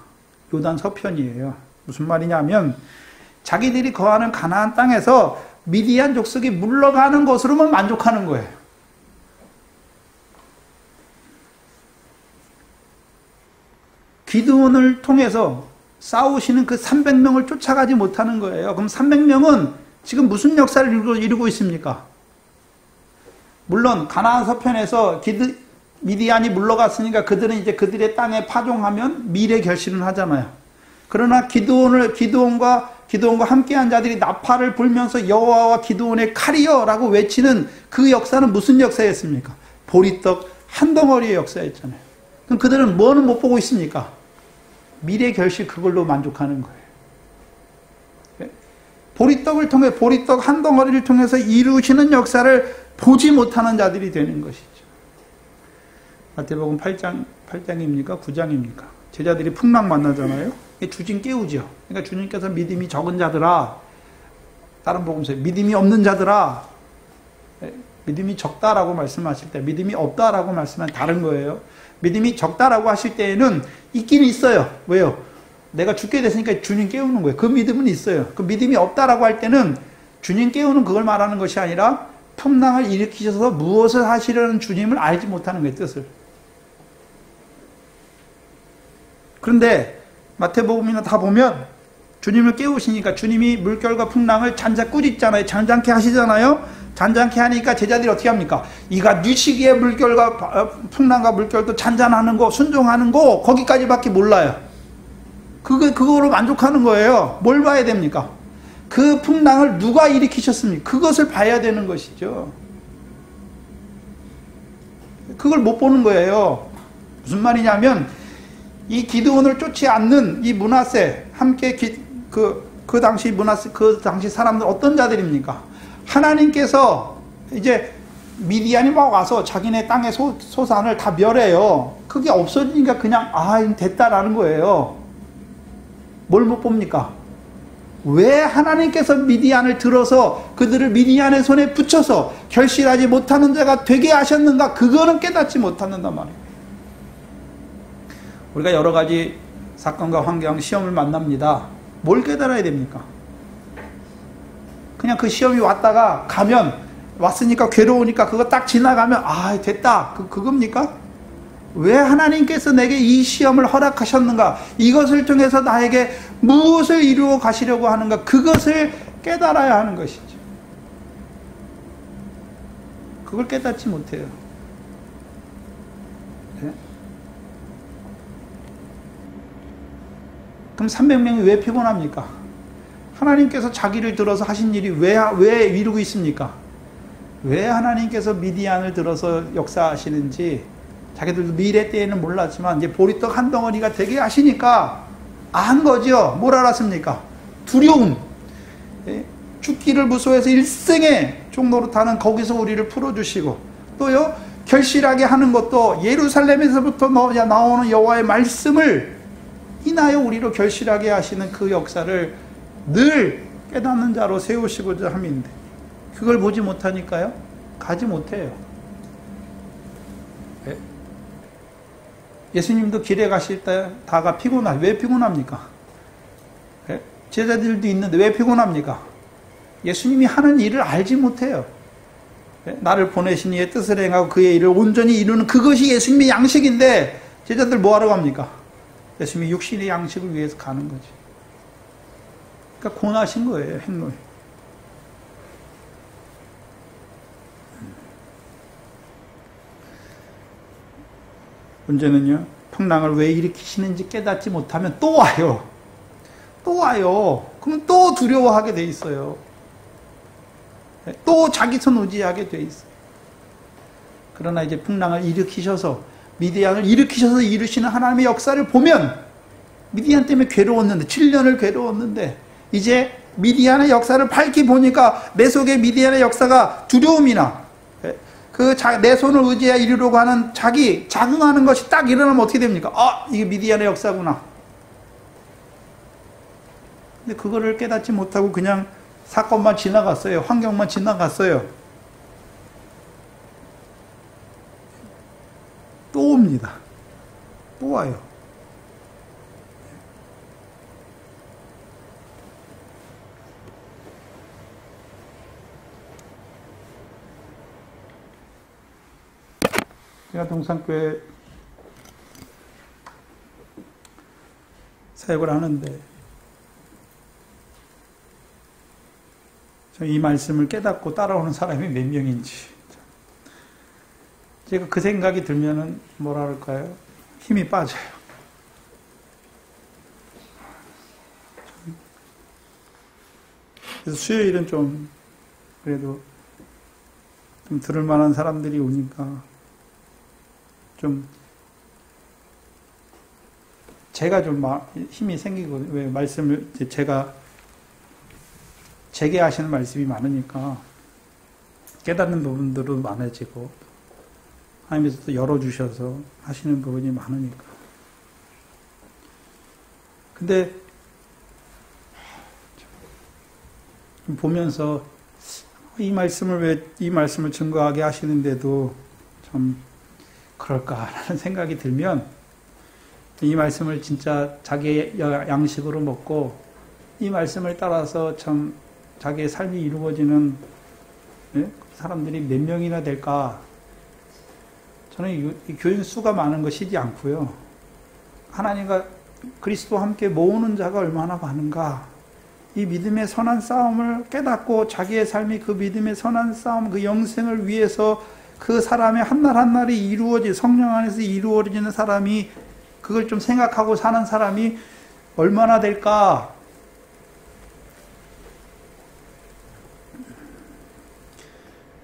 요단 서편이에요. 무슨 말이냐면, 자기들이 거하는 가나안 땅에서 미디안 족속이 물러가는 것으로만 만족하는 거예요. 기드온을 통해서 싸우시는 그 300명을 쫓아가지 못하는 거예요. 그럼 300명은 지금 무슨 역사를 이루고 있습니까? 물론 가나안 서편에서 미디안이 물러갔으니까 그들은 이제 그들의 땅에 파종하면 미래 결실은 하잖아요. 그러나 기드온과 함께한 자들이 나팔을 불면서 여호와와 기드온의 칼이여라고 외치는 그 역사는 무슨 역사였습니까? 보리떡 한 덩어리의 역사였잖아요. 그럼 그들은 뭐는 못 보고 있습니까? 미래 결실 그걸로 만족하는 거예요. 보리떡을 통해 보리떡 한 덩어리를 통해서 이루시는 역사를 보지 못하는 자들이 되는 것이죠. 마태복음 8장입니까? 9장입니까? 제자들이 풍랑 만나잖아요. 주님 깨우죠. 그러니까 주님께서 믿음이 적은 자들아, 다른 복음서에 믿음이 없는 자들아, 믿음이 적다라고 말씀하실 때 믿음이 없다라고 말씀하면 다른 거예요. 믿음이 적다라고 하실 때에는 있긴 있어요. 왜요? 내가 죽게 됐으니까 주님 깨우는 거예요. 그 믿음은 있어요. 그 믿음이 없다라고 할 때는 주님 깨우는 그걸 말하는 것이 아니라 풍랑을 일으키셔서 무엇을 하시려는 주님을 알지 못하는 거예요. 뜻을. 그런데 마태복음이나 다 보면 주님을 깨우시니까 주님이 물결과 풍랑을 꾸짖잖아요. 잔잔케 하시잖아요. 잔잔케 하니까 제자들이 어떻게 합니까? 이가 뉘시기에 물결과 풍랑과 물결도 잔잔하는 거, 순종하는 거 거기까지밖에 몰라요. 그거로 만족하는 거예요. 뭘 봐야 됩니까? 그 풍랑을 누가 일으키셨습니까? 그것을 봐야 되는 것이죠. 그걸 못 보는 거예요. 무슨 말이냐면 이 기드온을 쫓지 않는 이 므낫세 함께 그 당시 사람들 어떤 자들입니까? 하나님께서 이제 미디안이 막 와서 자기네 땅의 소산을 다 멸해요. 그게 없어지니까 그냥 됐다라는 거예요. 뭘 못 봅니까? 왜 하나님께서 미디안을 들어서 그들을 미디안의 손에 붙여서 결실하지 못하는 자가 되게 하셨는가? 그거는 깨닫지 못한단 말이에요. 우리가 여러 가지 사건과 환경, 시험을 만납니다. 뭘 깨달아야 됩니까? 그냥 그 시험이 왔으니까 괴로우니까 그거 딱 지나가면 됐다. 그겁니까? 왜 하나님께서 내게 이 시험을 허락하셨는가? 이것을 통해서 나에게 무엇을 이루어 가시려고 하는가? 그것을 깨달아야 하는 것이죠. 그걸 깨닫지 못해요. 네? 그럼 300명이 왜 피곤합니까? 하나님께서 자기를 들어서 하신 일이 왜 이루고 있습니까? 왜 하나님께서 미디안을 들어서 역사하시는지 자기들도 미래 때에는 몰랐지만 이제 보리떡 한 덩어리가 되게 하시니까 안 거죠. 뭘 알았습니까? 두려움. 죽기를 무서워해서 일생에 종노릇하는 거기서 우리를 풀어주시고 또요 결실하게 하는 것도 예루살렘에서부터 나오는 여호와의 말씀을 인하여 우리로 결실하게 하시는 그 역사를 늘 깨닫는 자로 세우시고자 함인데 그걸 보지 못하니까요 가지 못해요. 예수님도 길에 가실 때 다가 왜 피곤합니까? 제자들도 있는데 왜 피곤합니까? 예수님이 하는 일을 알지 못해요. 나를 보내신 이의 뜻을 행하고 그의 일을 온전히 이루는 그것이 예수님의 양식인데 제자들 뭐하러 갑니까? 예수님이 육신의 양식을 위해서 가는 거지. 그러니까 고나신 거예요. 행로에. 문제는요, 풍랑을 왜 일으키시는지 깨닫지 못하면 또 와요. 그럼 또 두려워하게 돼 있어요. 또 자기 손 의지하게 돼 있어요. 그러나 이제 풍랑을 일으키셔서 미디안을 일으키셔서 이루시는 하나님의 역사를 보면 미디안 때문에 괴로웠는데 7년을 괴로웠는데 이제 미디안의 역사를 밝히 보니까 내 속에 미디안의 역사가 두려움이나 내 손을 의지해 이루려고 하는 자긍하는 것이 딱 일어나면 어떻게 됩니까? 이게 미디안의 역사구나. 근데 그거를 깨닫지 못하고 그냥 사건만 지나갔어요. 환경만 지나갔어요. 또 옵니다. 또 와요. 제가 동산교회 사역을 하는데 이 말씀을 깨닫고 따라오는 사람이 몇 명인지 제가 그 생각이 들면은 뭐라 그럴까요? 힘이 빠져요. 그래서 수요일은 좀 그래도 좀 들을 만한 사람들이 오니까 좀 제가 좀 힘이 생기거든요. 왜 말씀을 제게 하시는 말씀이 많으니까 깨닫는 부분들도 많아지고 하나님께서 또 열어주셔서 하시는 부분이 많으니까. 근데 보면서 이 말씀을 증거하게 하시는데도 참 그럴까라는 생각이 들면 이 말씀을 진짜 자기의 양식으로 먹고 이 말씀을 따라서 참 자기의 삶이 이루어지는 사람들이 몇 명이나 될까? 저는 교인 수가 많은 것이지 않고요. 하나님과 그리스도와 함께 모으는 자가 얼마나 많은가? 이 믿음의 선한 싸움을 깨닫고 자기의 삶이 그 믿음의 선한 싸움, 그 영생을 위해서 그 사람의 한날 한날이 성령 안에서 이루어지는 사람이 그걸 좀 생각하고 사는 사람이 얼마나 될까?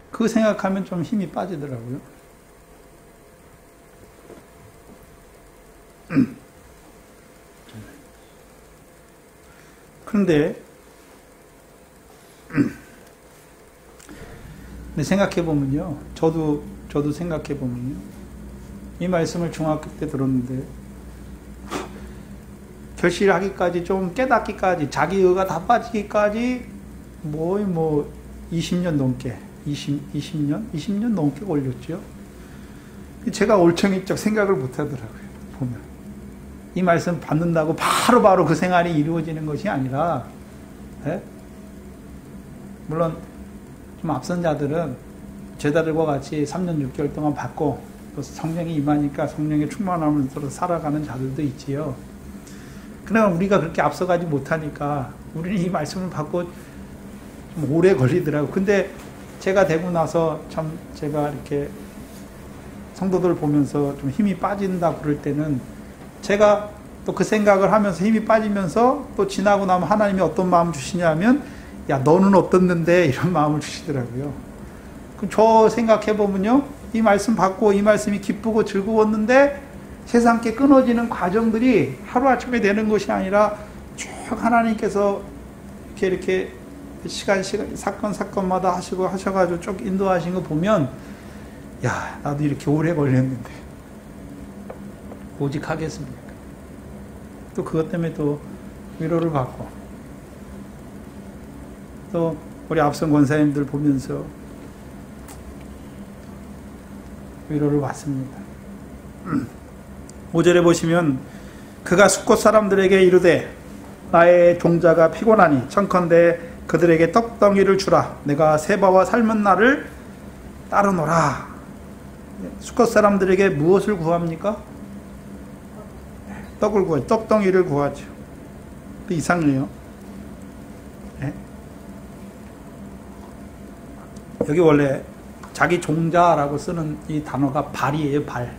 그 생각하면 좀 힘이 빠지더라고요. 그런데 생각해보면요. 저도 생각해보면요. 이 말씀을 중학교 때 들었는데 결실하기까지 좀 깨닫기까지 자기 의가 다 빠지기까지 20년 넘게 20년 넘게 걸렸죠. 제가 올챙이적 생각을 못 하더라고요. 보면 이 말씀 받는다고 바로 그 생활이 이루어지는 것이 아니라 물론 좀 앞선 자들은 제자들과 같이 3년 6개월 동안 받고 또 성령이 임하니까 성령의 충만함을 서로 살아가는 자들도 있지요. 그러나 우리가 그렇게 앞서가지 못하니까 우리는 이 말씀을 받고 좀 오래 걸리더라고요. 근데 제가 되고 나서 참 제가 이렇게 성도들 보면서 좀 힘이 빠진다 그럴 때는 제가 또 그 생각을 하면서 힘이 빠지면서 또 지나고 나면 하나님이 어떤 마음 주시냐면 야 너는 어떻는데 이런 마음을 주시더라고요. 그럼 저 생각해보면요. 이 말씀 받고 이 말씀이 기쁘고 즐거웠는데 세상께 끊어지는 과정들이 하루아침에 되는 것이 아니라 쭉 하나님께서 이렇게 시간 사건마다 하셔가지고 쭉 인도하신 거 보면 야 나도 이렇게 오래 걸렸는데 오직 하겠습니까? 또 그것 때문에 또 위로를 받고 또 우리 앞선 권사님들 보면서 위로를 받습니다. 5절에 보시면 그가 숫곳 사람들에게 이르되 나의 종자가 피곤하니 청컨대 그들에게 떡덩이를 주라. 내가 세바와 삶은 날을 따르노라. 숫곳 사람들에게 무엇을 구합니까? 떡을 구하죠. 떡덩이를 구하죠. 이상해요. 네? 여기 원래 자기 종자라고 쓰는 이 단어가 발이에요. 발.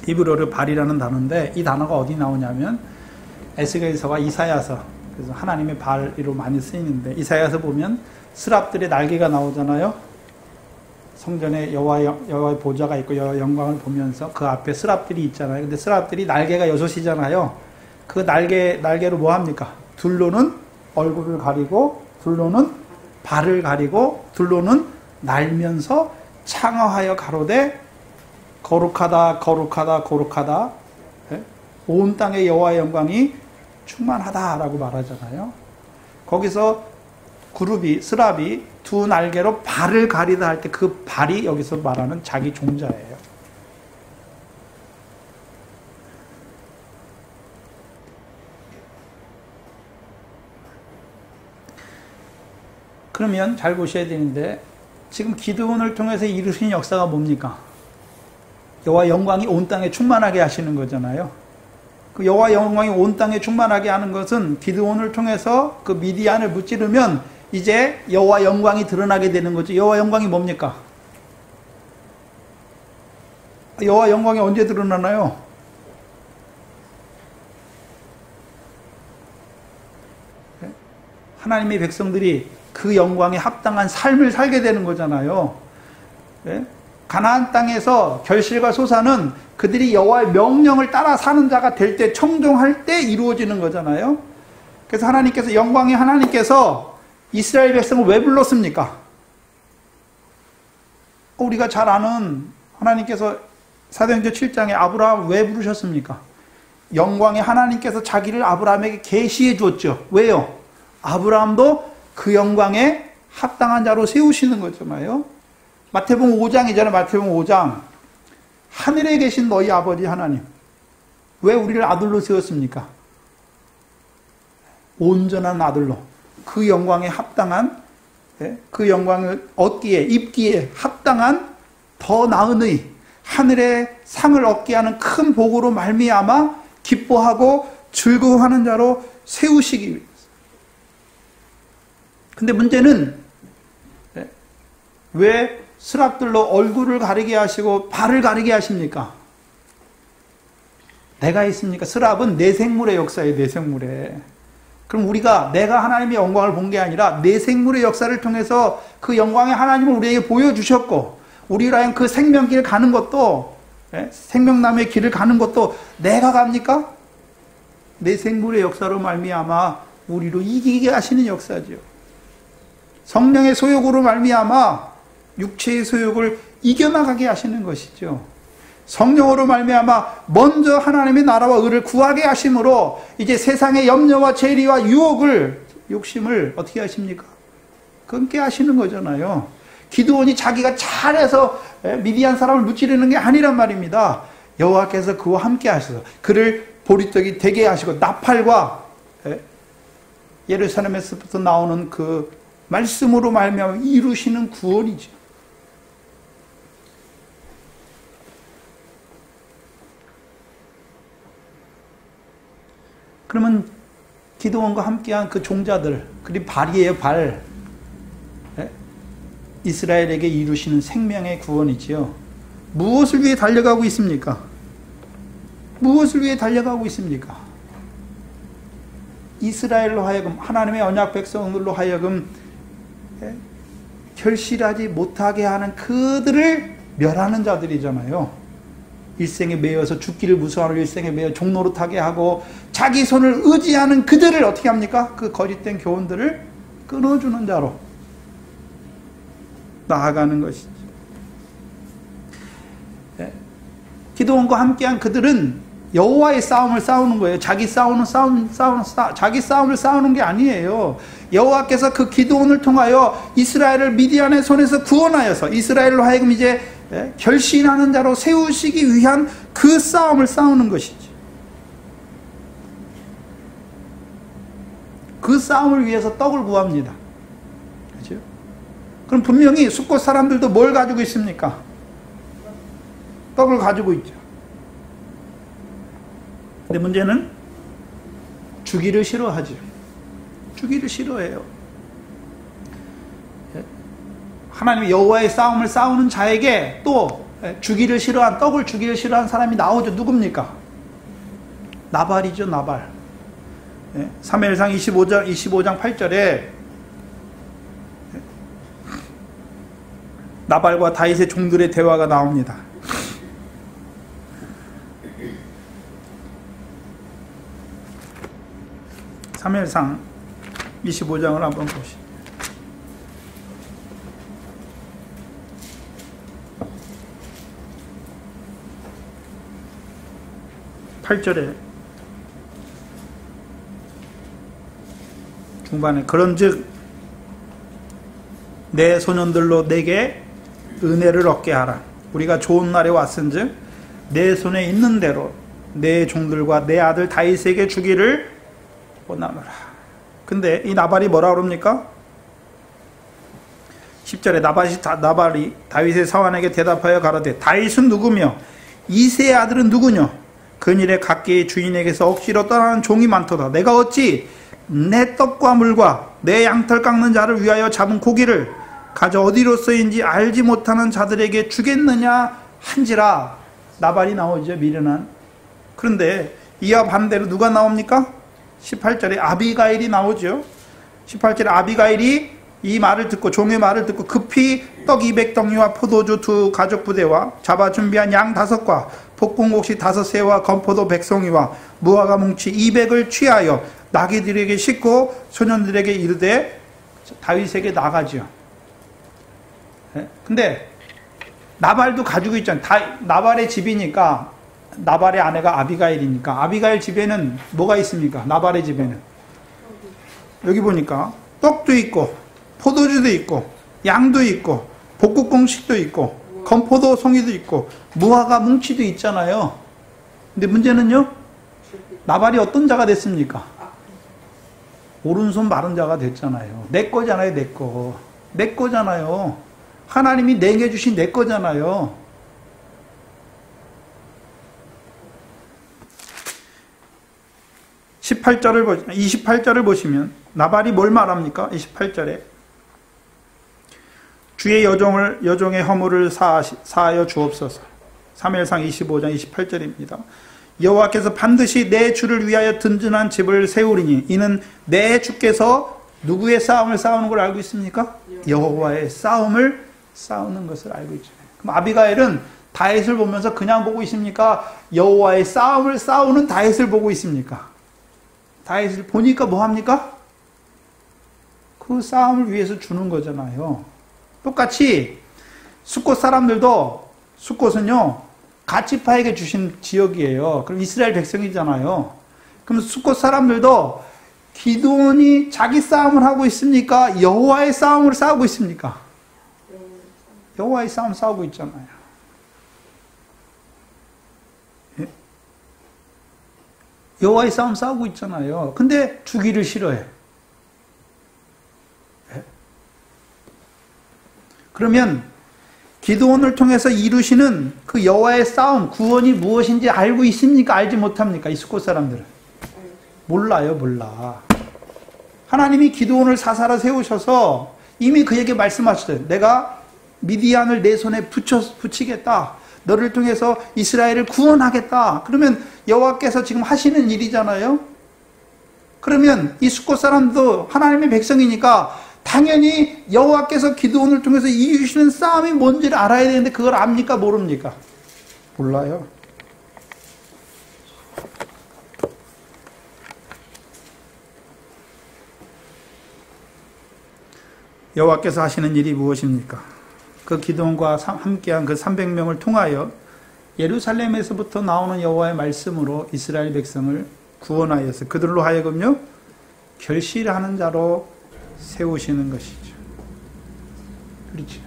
히브리어로 발이라는 단어인데 이 단어가 어디 나오냐면 에스겔서와 이사야서, 그래서 하나님의 발이로 많이 쓰이는데 이사야서 보면 스랍들의 날개가 나오잖아요. 성전에 여호와의 보좌가 있고 여호와의 영광을 보면서 그 앞에 스랍들이 있잖아요. 근데 스랍들이 날개가 6이잖아요. 그 날개로 뭐 합니까? 둘로는 얼굴을 가리고 둘로는 발을 가리고 둘로는 날면서 창하여 가로되 거룩하다 거룩하다 거룩하다, 온 땅의 여호와의 영광이 충만하다라고 말하잖아요. 거기서 스랍이 두 날개로 발을 가리다 할 때 그 발이 여기서 말하는 자기 종자예요. 그러면 잘 보셔야 되는데 지금 기드온을 통해서 이루신 역사가 뭡니까? 여호와 영광이 온 땅에 충만하게 하시는 거잖아요. 그 여호와 영광이 온 땅에 충만하게 하는 것은 기드온을 통해서 그 미디안을 무찌르면 이제 여호와 영광이 드러나게 되는 거죠. 여호와 영광이 뭡니까? 여호와 영광이 언제 드러나나요? 하나님의 백성들이 그 영광에 합당한 삶을 살게 되는 거잖아요. 가나안 땅에서 결실과 소사는 그들이 여호와의 명령을 따라 사는 자가 될 때, 청종할 때 이루어지는 거잖아요. 그래서 하나님께서, 영광의 하나님께서 이스라엘 백성을 왜 불렀습니까? 우리가 잘 아는, 하나님께서 사도행전 7장에 아브라함 왜 부르셨습니까? 영광의 하나님께서 자기를 아브라함에게 계시해 주었죠. 왜요? 아브라함도 그 영광에 합당한 자로 세우시는 거잖아요. 마태복음 5장이잖아요. 마태복음 5장. 하늘에 계신 너희 아버지 하나님, 왜 우리를 아들로 세웠습니까? 온전한 아들로, 그 영광에 합당한, 그 영광을 얻기에, 입기에 합당한 더 나은 의, 하늘의 상을 얻게 하는 큰 복으로 말미암아 기뻐하고 즐거워하는 자로 세우시기 위해서. 근데 문제는 왜 스랍들로 얼굴을 가리게 하시고 발을 가리게 하십니까? 내가 있습니까? 스랍은 내 생물의 역사예요. 내 생물의. 그럼 우리가, 내가 하나님의 영광을 본 게 아니라 내 생물의 역사를 통해서 그 영광의 하나님을 우리에게 보여주셨고, 우리로 하여금 그 생명길 가는 것도, 생명나무의 길을 가는 것도 내가 갑니까? 내 생물의 역사로 말미암아 우리로 이기게 하시는 역사죠. 성령의 소욕으로 말미암아 육체의 소욕을 이겨나가게 하시는 것이죠. 성령으로 말미암아 먼저 하나님의 나라와 의를 구하게 하심으로 이제 세상의 염려와 재리와 유혹을, 욕심을 어떻게 하십니까? 끊게 하시는 거잖아요. 기드온이 자기가 잘해서 미디안 사람을 무찌르는 게 아니란 말입니다. 여호와께서 그와 함께 하셔서 그를 보리떡이 되게 하시고, 나팔과 예루살렘에서부터 나오는 그 말씀으로 말미암아 이루시는 구원이죠. 그러면 기드온과 함께한 그 종자들, 그리고 발이에요, 발. 이스라엘에게 이루시는 생명의 구원이지요. 무엇을 위해 달려가고 있습니까? 무엇을 위해 달려가고 있습니까? 이스라엘로 하여금, 하나님의 언약 백성들로 하여금 결실하지 못하게 하는 그들을 멸하는 자들이잖아요. 일생에 매여서 죽기를 무서워하는 일생에 매여 종노릇하게 하고 자기 손을 의지하는 그들을 어떻게 합니까? 그 거짓된 교훈들을 끊어주는 자로 나아가는 것이죠. 기드온과 함께한 그들은 여호와의 싸움을 싸우는 거예요. 자기 싸움을 싸우는 게 아니에요. 여호와께서 그 기드온을 통하여 이스라엘을 미디안의 손에서 구원하여서 이스라엘로 하여금 이제 결신하는 자로 세우시기 위한 그 싸움을 싸우는 것이죠. 그 싸움을 위해서 떡을 구합니다. 그렇죠? 그럼 분명히 숫곳 사람들도 뭘 가지고 있습니까? 떡을 가지고 있죠. 근데 문제는 주기를 싫어하죠. 주기를 싫어해요. 하나님의 여호와의 싸움을 싸우는 자에게 또 주기를 싫어한, 떡을 주기를 싫어한 사람이 나오죠. 누굽니까? 나발이죠. 나발. 사무엘상 25장 8절에 나발과 다윗의 종들의 대화가 나옵니다. 사무엘상 25장을 한번 보시죠. 8절에 중반에 그런즉 내 소년들로 내게 은혜를 얻게 하라. 우리가 좋은 날에 왔은즉 내 손에 있는 대로 내 종들과 내 아들 다윗에게 주기를 원하노라. 근데 이 나발이 뭐라 그럽니까? 10절에 나발이 다윗의 사환에게 대답하여 가로되 다윗은 누구며 이새의 아들은 누구냐? 근일에 각기 주인에게서 억지로 떠나는 종이 많도다. 내가 어찌 내 떡과 물과 내 양털 깎는 자를 위하여 잡은 고기를 가져 어디로서인지 알지 못하는 자들에게 주겠느냐 한지라. 나발이 나오죠. 미련한. 그런데 이와 반대로 누가 나옵니까? 18절에 아비가일이 나오죠. 18절에 아비가일이 이 말을 듣고, 종의 말을 듣고 급히 떡 200덩이와 포도주 2 가족 부대와 잡아 준비한 양 5과 볶음곡식 5새와 건포도 100송이와 무화과 뭉치 200을 취하여 나귀들에게 싣고 소년들에게 이르되 다윗에게 나가죠. 근데 나발도 가지고 있잖아요. 나발의 집이니까, 나발의 아내가 아비가일이니까, 아비가일 집에는 뭐가 있습니까? 나발의 집에는 여기 보니까 떡도 있고 포도주도 있고 양도 있고 볶음공식도 있고 건포도 송이도 있고 무화과 뭉치도 있잖아요. 근데 문제는요, 나발이 어떤 자가 됐습니까? 오른손 마른 자가 됐잖아요. 내 거잖아요. 내 거잖아요. 하나님이 내게 주신 내 거잖아요. 28절을 보시면 나발이 뭘 말합니까? 28절에 주의 여종의 허물을 사하여 주옵소서. 사무엘상 25장 28절입니다. 여호와께서 반드시 내 주를 위하여 든든한 집을 세우리니 이는 내 주께서 누구의 싸움을 싸우는 걸 알고 있습니까? 여호와의 싸움을 싸우는 것을 알고 있죠. 그럼 아비가일은 다윗을 보면서 그냥 보고 있습니까? 여호와의 싸움을 싸우는 다윗을 보고 있습니까? 다윗을 보니까 뭐 합니까? 그 싸움을 위해서 주는 거잖아요. 똑같이 숫곳 사람들도, 숫곳은요 가치파에게 주신 지역이에요. 그럼 이스라엘 백성이잖아요. 그럼 숫곳 사람들도 기드온이 자기 싸움을 하고 있습니까? 여호와의 싸움을 싸우고 있습니까? 여호와의 싸움 싸우고 있잖아요. 여호와의 싸움 싸우고 있잖아요. 근데 주기를 싫어해. 그러면 기드온을 통해서 이루시는 그 여호와의 싸움, 구원이 무엇인지 알고 있습니까? 알지 못합니까? 이 숫곳 사람들은 몰라요. 몰라. 하나님이 기드온을 사사로 세우셔서 이미 그에게 말씀하셨어요. 내가 미디안을 내 손에 붙이겠다. 너를 통해서 이스라엘을 구원하겠다. 그러면 여호와께서 지금 하시는 일이잖아요. 그러면 이 숫곳 사람도 하나님의 백성이니까 당연히 여호와께서 기드온을 통해서 이루시는 싸움이 뭔지를 알아야 되는데 그걸 압니까? 모릅니까? 몰라요. 여호와께서 하시는 일이 무엇입니까? 그 기드온과 함께한 그 300명을 통하여 예루살렘에서부터 나오는 여호와의 말씀으로 이스라엘 백성을 구원하여서 그들로 하여금요 결실하는 자로 세우시는 것이죠. 그렇죠.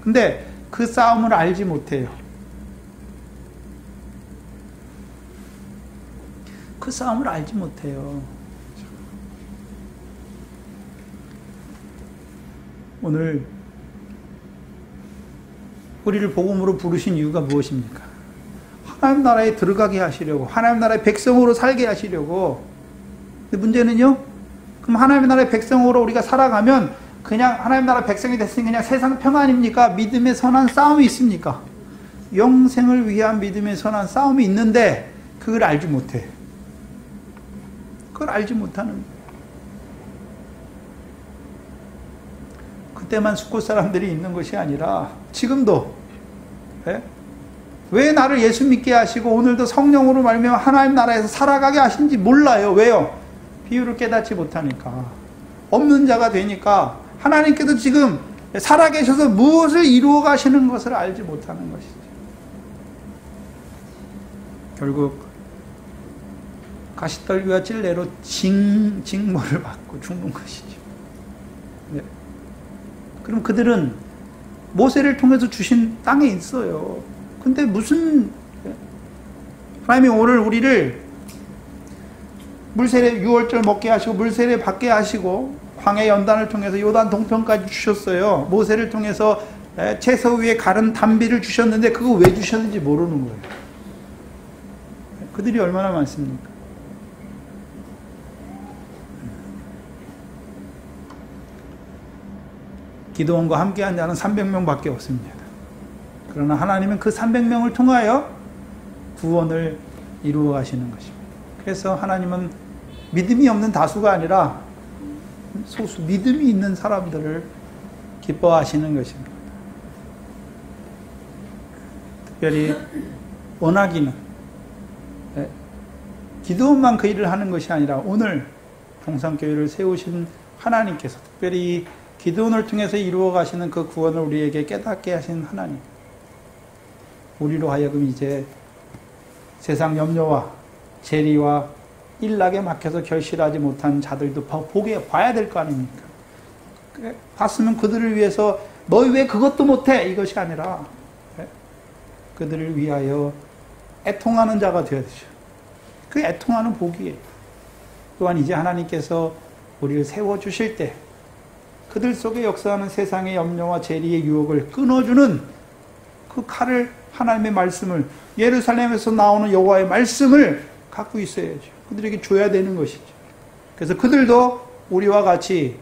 근데 그 싸움을 알지 못해요. 그 싸움을 알지 못해요. 오늘 우리를 복음으로 부르신 이유가 무엇입니까? 하나님 나라에 들어가게 하시려고, 하나님 나라의 백성으로 살게 하시려고. 근데 문제는요, 그럼 하나님 나라의 백성으로 우리가 살아가면 그냥 하나님 나라 백성이 됐으니 그냥 세상 평안입니까? 믿음의 선한 싸움이 있습니까? 영생을 위한 믿음의 선한 싸움이 있는데 그걸 알지 못해. 그걸 알지 못하는 거예요. 그때만 숫곳 사람들이 있는 것이 아니라 지금도 왜 나를 예수 믿게 하시고 오늘도 성령으로 말미암아 하나님 나라에서 살아가게 하신지 몰라요. 왜요? 비유를 깨닫지 못하니까. 없는 자가 되니까 하나님께서 지금 살아계셔서 무엇을 이루어 가시는 것을 알지 못하는 것이죠. 결국 가시떨기와 찔레로 징벌을 받고 죽는 것이죠. 네. 그럼 그들은 모세를 통해서 주신 땅에 있어요. 근데 무슨 하나님이 오늘 우리를 물세례 6월절 먹게 하시고 물세례 받게 하시고 광해 연단을 통해서 요단 동편까지 주셨어요. 모세를 통해서 채소 위에 가른 단비를 주셨는데 그거 왜 주셨는지 모르는 거예요. 그들이 얼마나 많습니까? 기드온과 함께한 자는 300명밖에 없습니다. 그러나 하나님은 그 300명을 통하여 구원을 이루어 가시는 것입니다. 그래서 하나님은 믿음이 없는 다수가 아니라 소수, 믿음이 있는 사람들을 기뻐하시는 것입니다. 특별히 원하기는 기도원만 그 일을 하는 것이 아니라 오늘 동산교회를 세우신 하나님께서 특별히 기도원을 통해서 이루어 가시는 그 구원을 우리에게 깨닫게 하신 하나님, 우리로 하여금 이제 세상 염려와 재리와 일락에 막혀서 결실하지 못한 자들도 보게 봐야 될 거 아닙니까? 봤으면 그들을 위해서 너희 왜 그것도 못해? 이것이 아니라 그들을 위하여 애통하는 자가 되어야 되죠. 그 애통하는 복이에요. 또한 이제 하나님께서 우리를 세워주실 때 그들 속에 역사하는 세상의 염려와 재리의 유혹을 끊어주는 그 칼을, 하나님의 말씀을, 예루살렘에서 나오는 여호와의 말씀을 갖고 있어야죠. 그들에게 줘야 되는 것이죠. 그래서 그들도 우리와 같이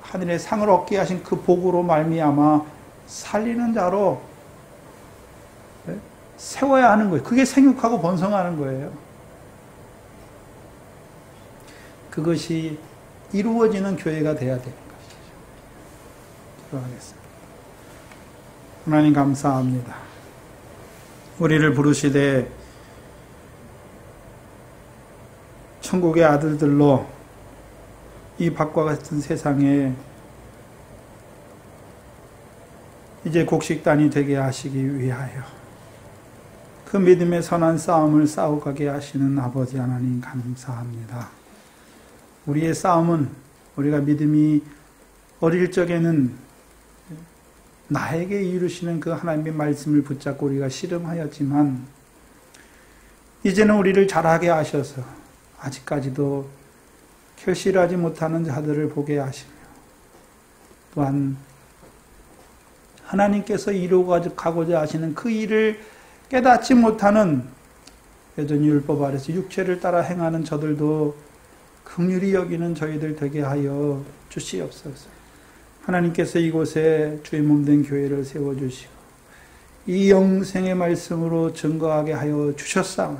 하늘의 상을 얻게 하신 그 복으로 말미암아 살리는 자로 세워야 하는 거예요. 그게 생육하고 번성하는 거예요. 그것이 이루어지는 교회가 되어야 되는 것이죠. 기도하겠습니다. 하나님 감사합니다. 우리를 부르시되 천국의 아들들로 이 밖과 같은 세상에 이제 곡식단이 되게 하시기 위하여 그 믿음의 선한 싸움을 싸워가게 하시는 아버지 하나님 감사합니다. 우리의 싸움은 우리가 믿음이 어릴 적에는 나에게 이루시는 그 하나님의 말씀을 붙잡고 우리가 씨름하였지만 이제는 우리를 자라게 하셔서 아직까지도 결실하지 못하는 자들을 보게 하시며 또한 하나님께서 이루어가고자 하시는 그 일을 깨닫지 못하는 여전히 율법 아래서 육체를 따라 행하는 저들도 긍휼히 여기는 저희들 되게 하여 주시옵소서. 하나님께서 이곳에 주의 몸된 교회를 세워주시고 이 영생의 말씀으로 증거하게 하여 주셨사오니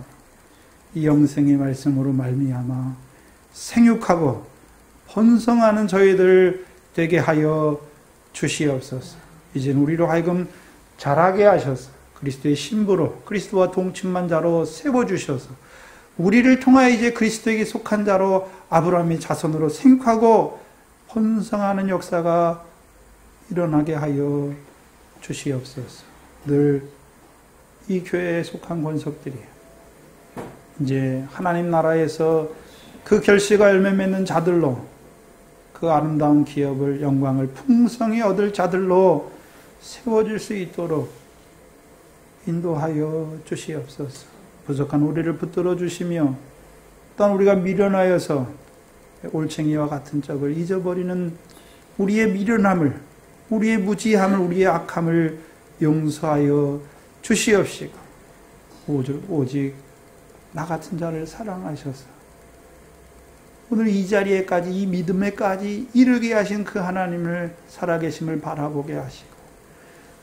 이 영생의 말씀으로 말미암아 생육하고 번성하는 저희들 되게 하여 주시옵소서. 이제는 우리로 하여금 자라게 하셔서 그리스도의 신부로 그리스도와 동침한 자로 세워주셔서 우리를 통하여 이제 그리스도에게 속한 자로 아브라함의 자손으로 생육하고 번성하는 역사가 일어나게 하여 주시옵소서. 늘 이 교회에 속한 권속들이 이제 하나님 나라에서 그 결실과 열매 맺는 자들로 그 아름다운 기업을, 영광을 풍성히 얻을 자들로 세워질 수 있도록 인도하여 주시옵소서. 부족한 우리를 붙들어 주시며 또한 우리가 미련하여서 올챙이와 같은 적을 잊어버리는 우리의 미련함을, 우리의 무지함을, 우리의 악함을 용서하여 주시옵시고 오직 나 같은 자를 사랑하셔서 오늘 이 자리에까지, 이 믿음에까지 이르게 하신 그 하나님을 살아계심을 바라보게 하시고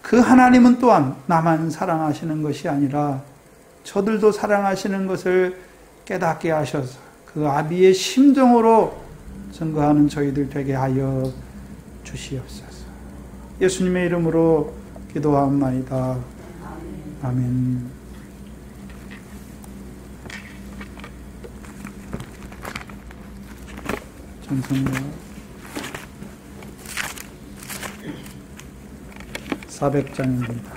그 하나님은 또한 나만 사랑하시는 것이 아니라 저들도 사랑하시는 것을 깨닫게 하셔서 그 아비의 심정으로 증거하는 저희들 되게 하여 주시옵소서. 예수님의 이름으로 기도하옵나이다. 아멘. 찬송가 400장입니다.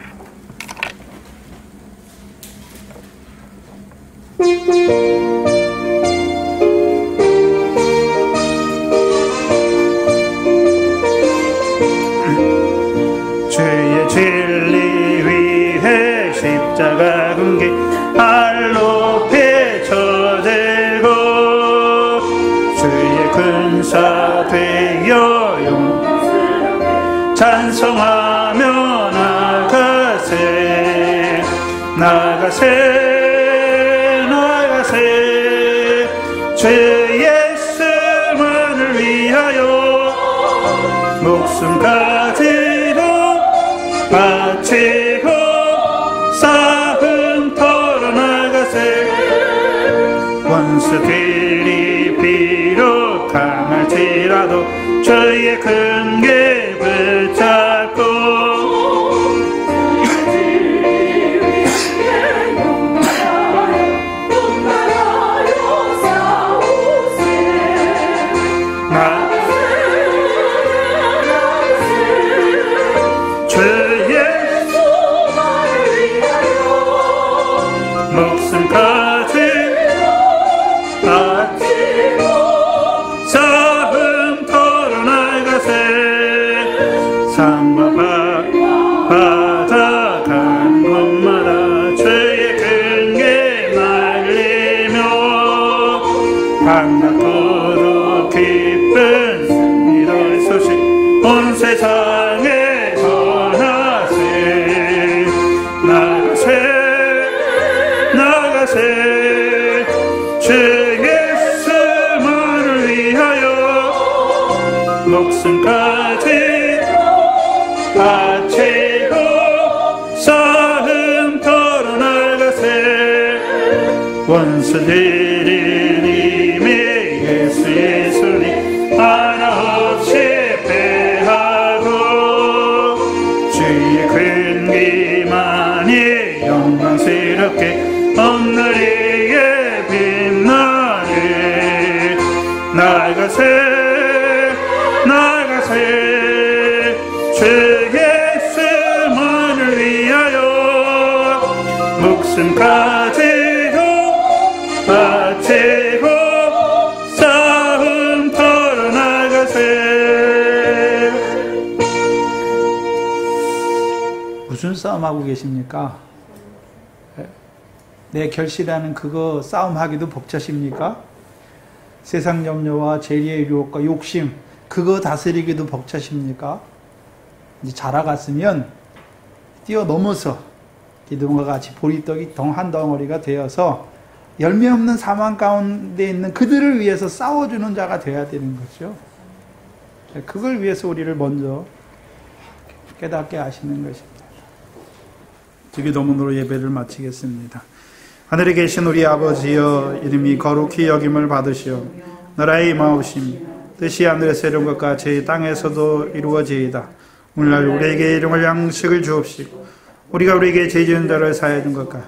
주의 진리 위해 십자가 금기 알로에 쳐들고 주의 근사 되어 용 찬송하며 나가세 주 예수만을 위하여 목숨까지도 바치고 원수들이 비록 강할지라도 주의 큰 길 붙잡고 목숨까지 바치고 싸움터로 나가세 산과 바다 간 곳마다 주의 큰 길 날리며 반갑고도 기쁜 승리의 소식 온 세상에 전하세 나가세 주 예수만을 위하여 목숨까지 바치고 싸움터로 나가세 원수들이 이미 예수님 하나 없이 패하고 주의 큰 기만이 영광스럽게 오늘이에 빛나네 나가세 주 예수만을 위하여 목숨까지도 바치고 싸움터로 나가세. 무슨 싸움하고 계십니까? 내 결실하는 그거 싸움하기도 벅차십니까? 세상 염려와 재리의 유혹과 욕심 그거 다스리기도 벅차십니까? 이제 자라갔으면 뛰어넘어서 기둥과 같이 보리떡이 한 덩어리가 되어서 열매 없는 사망 가운데 있는 그들을 위해서 싸워주는 자가 되어야 되는 거죠. 그걸 위해서 우리를 먼저 깨닫게 하시는 것입니다. 기도문으로 예배를 마치겠습니다. 하늘에 계신 우리 아버지여, 이름이 거룩히 여김을 받으시오. 나라의 임하옵시며 뜻이 하늘에서 이룬 것 같이 땅에서도 이루어지이다. 오늘날 우리에게 일용할 양식을 주옵시고 우리가 우리에게 죄 지은 자를 사하여 준 것 같이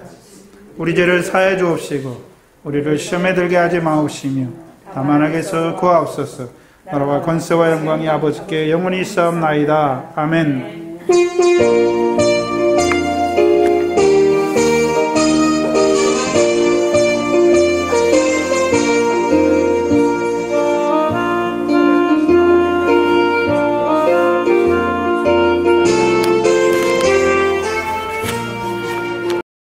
우리 죄를 사하여 주옵시고 우리를 시험에 들게 하지 마옵시며 다만 악에서 구하옵소서. 나라와 권세와 영광이 아버지께 영원히 있사옵나이다. 아멘.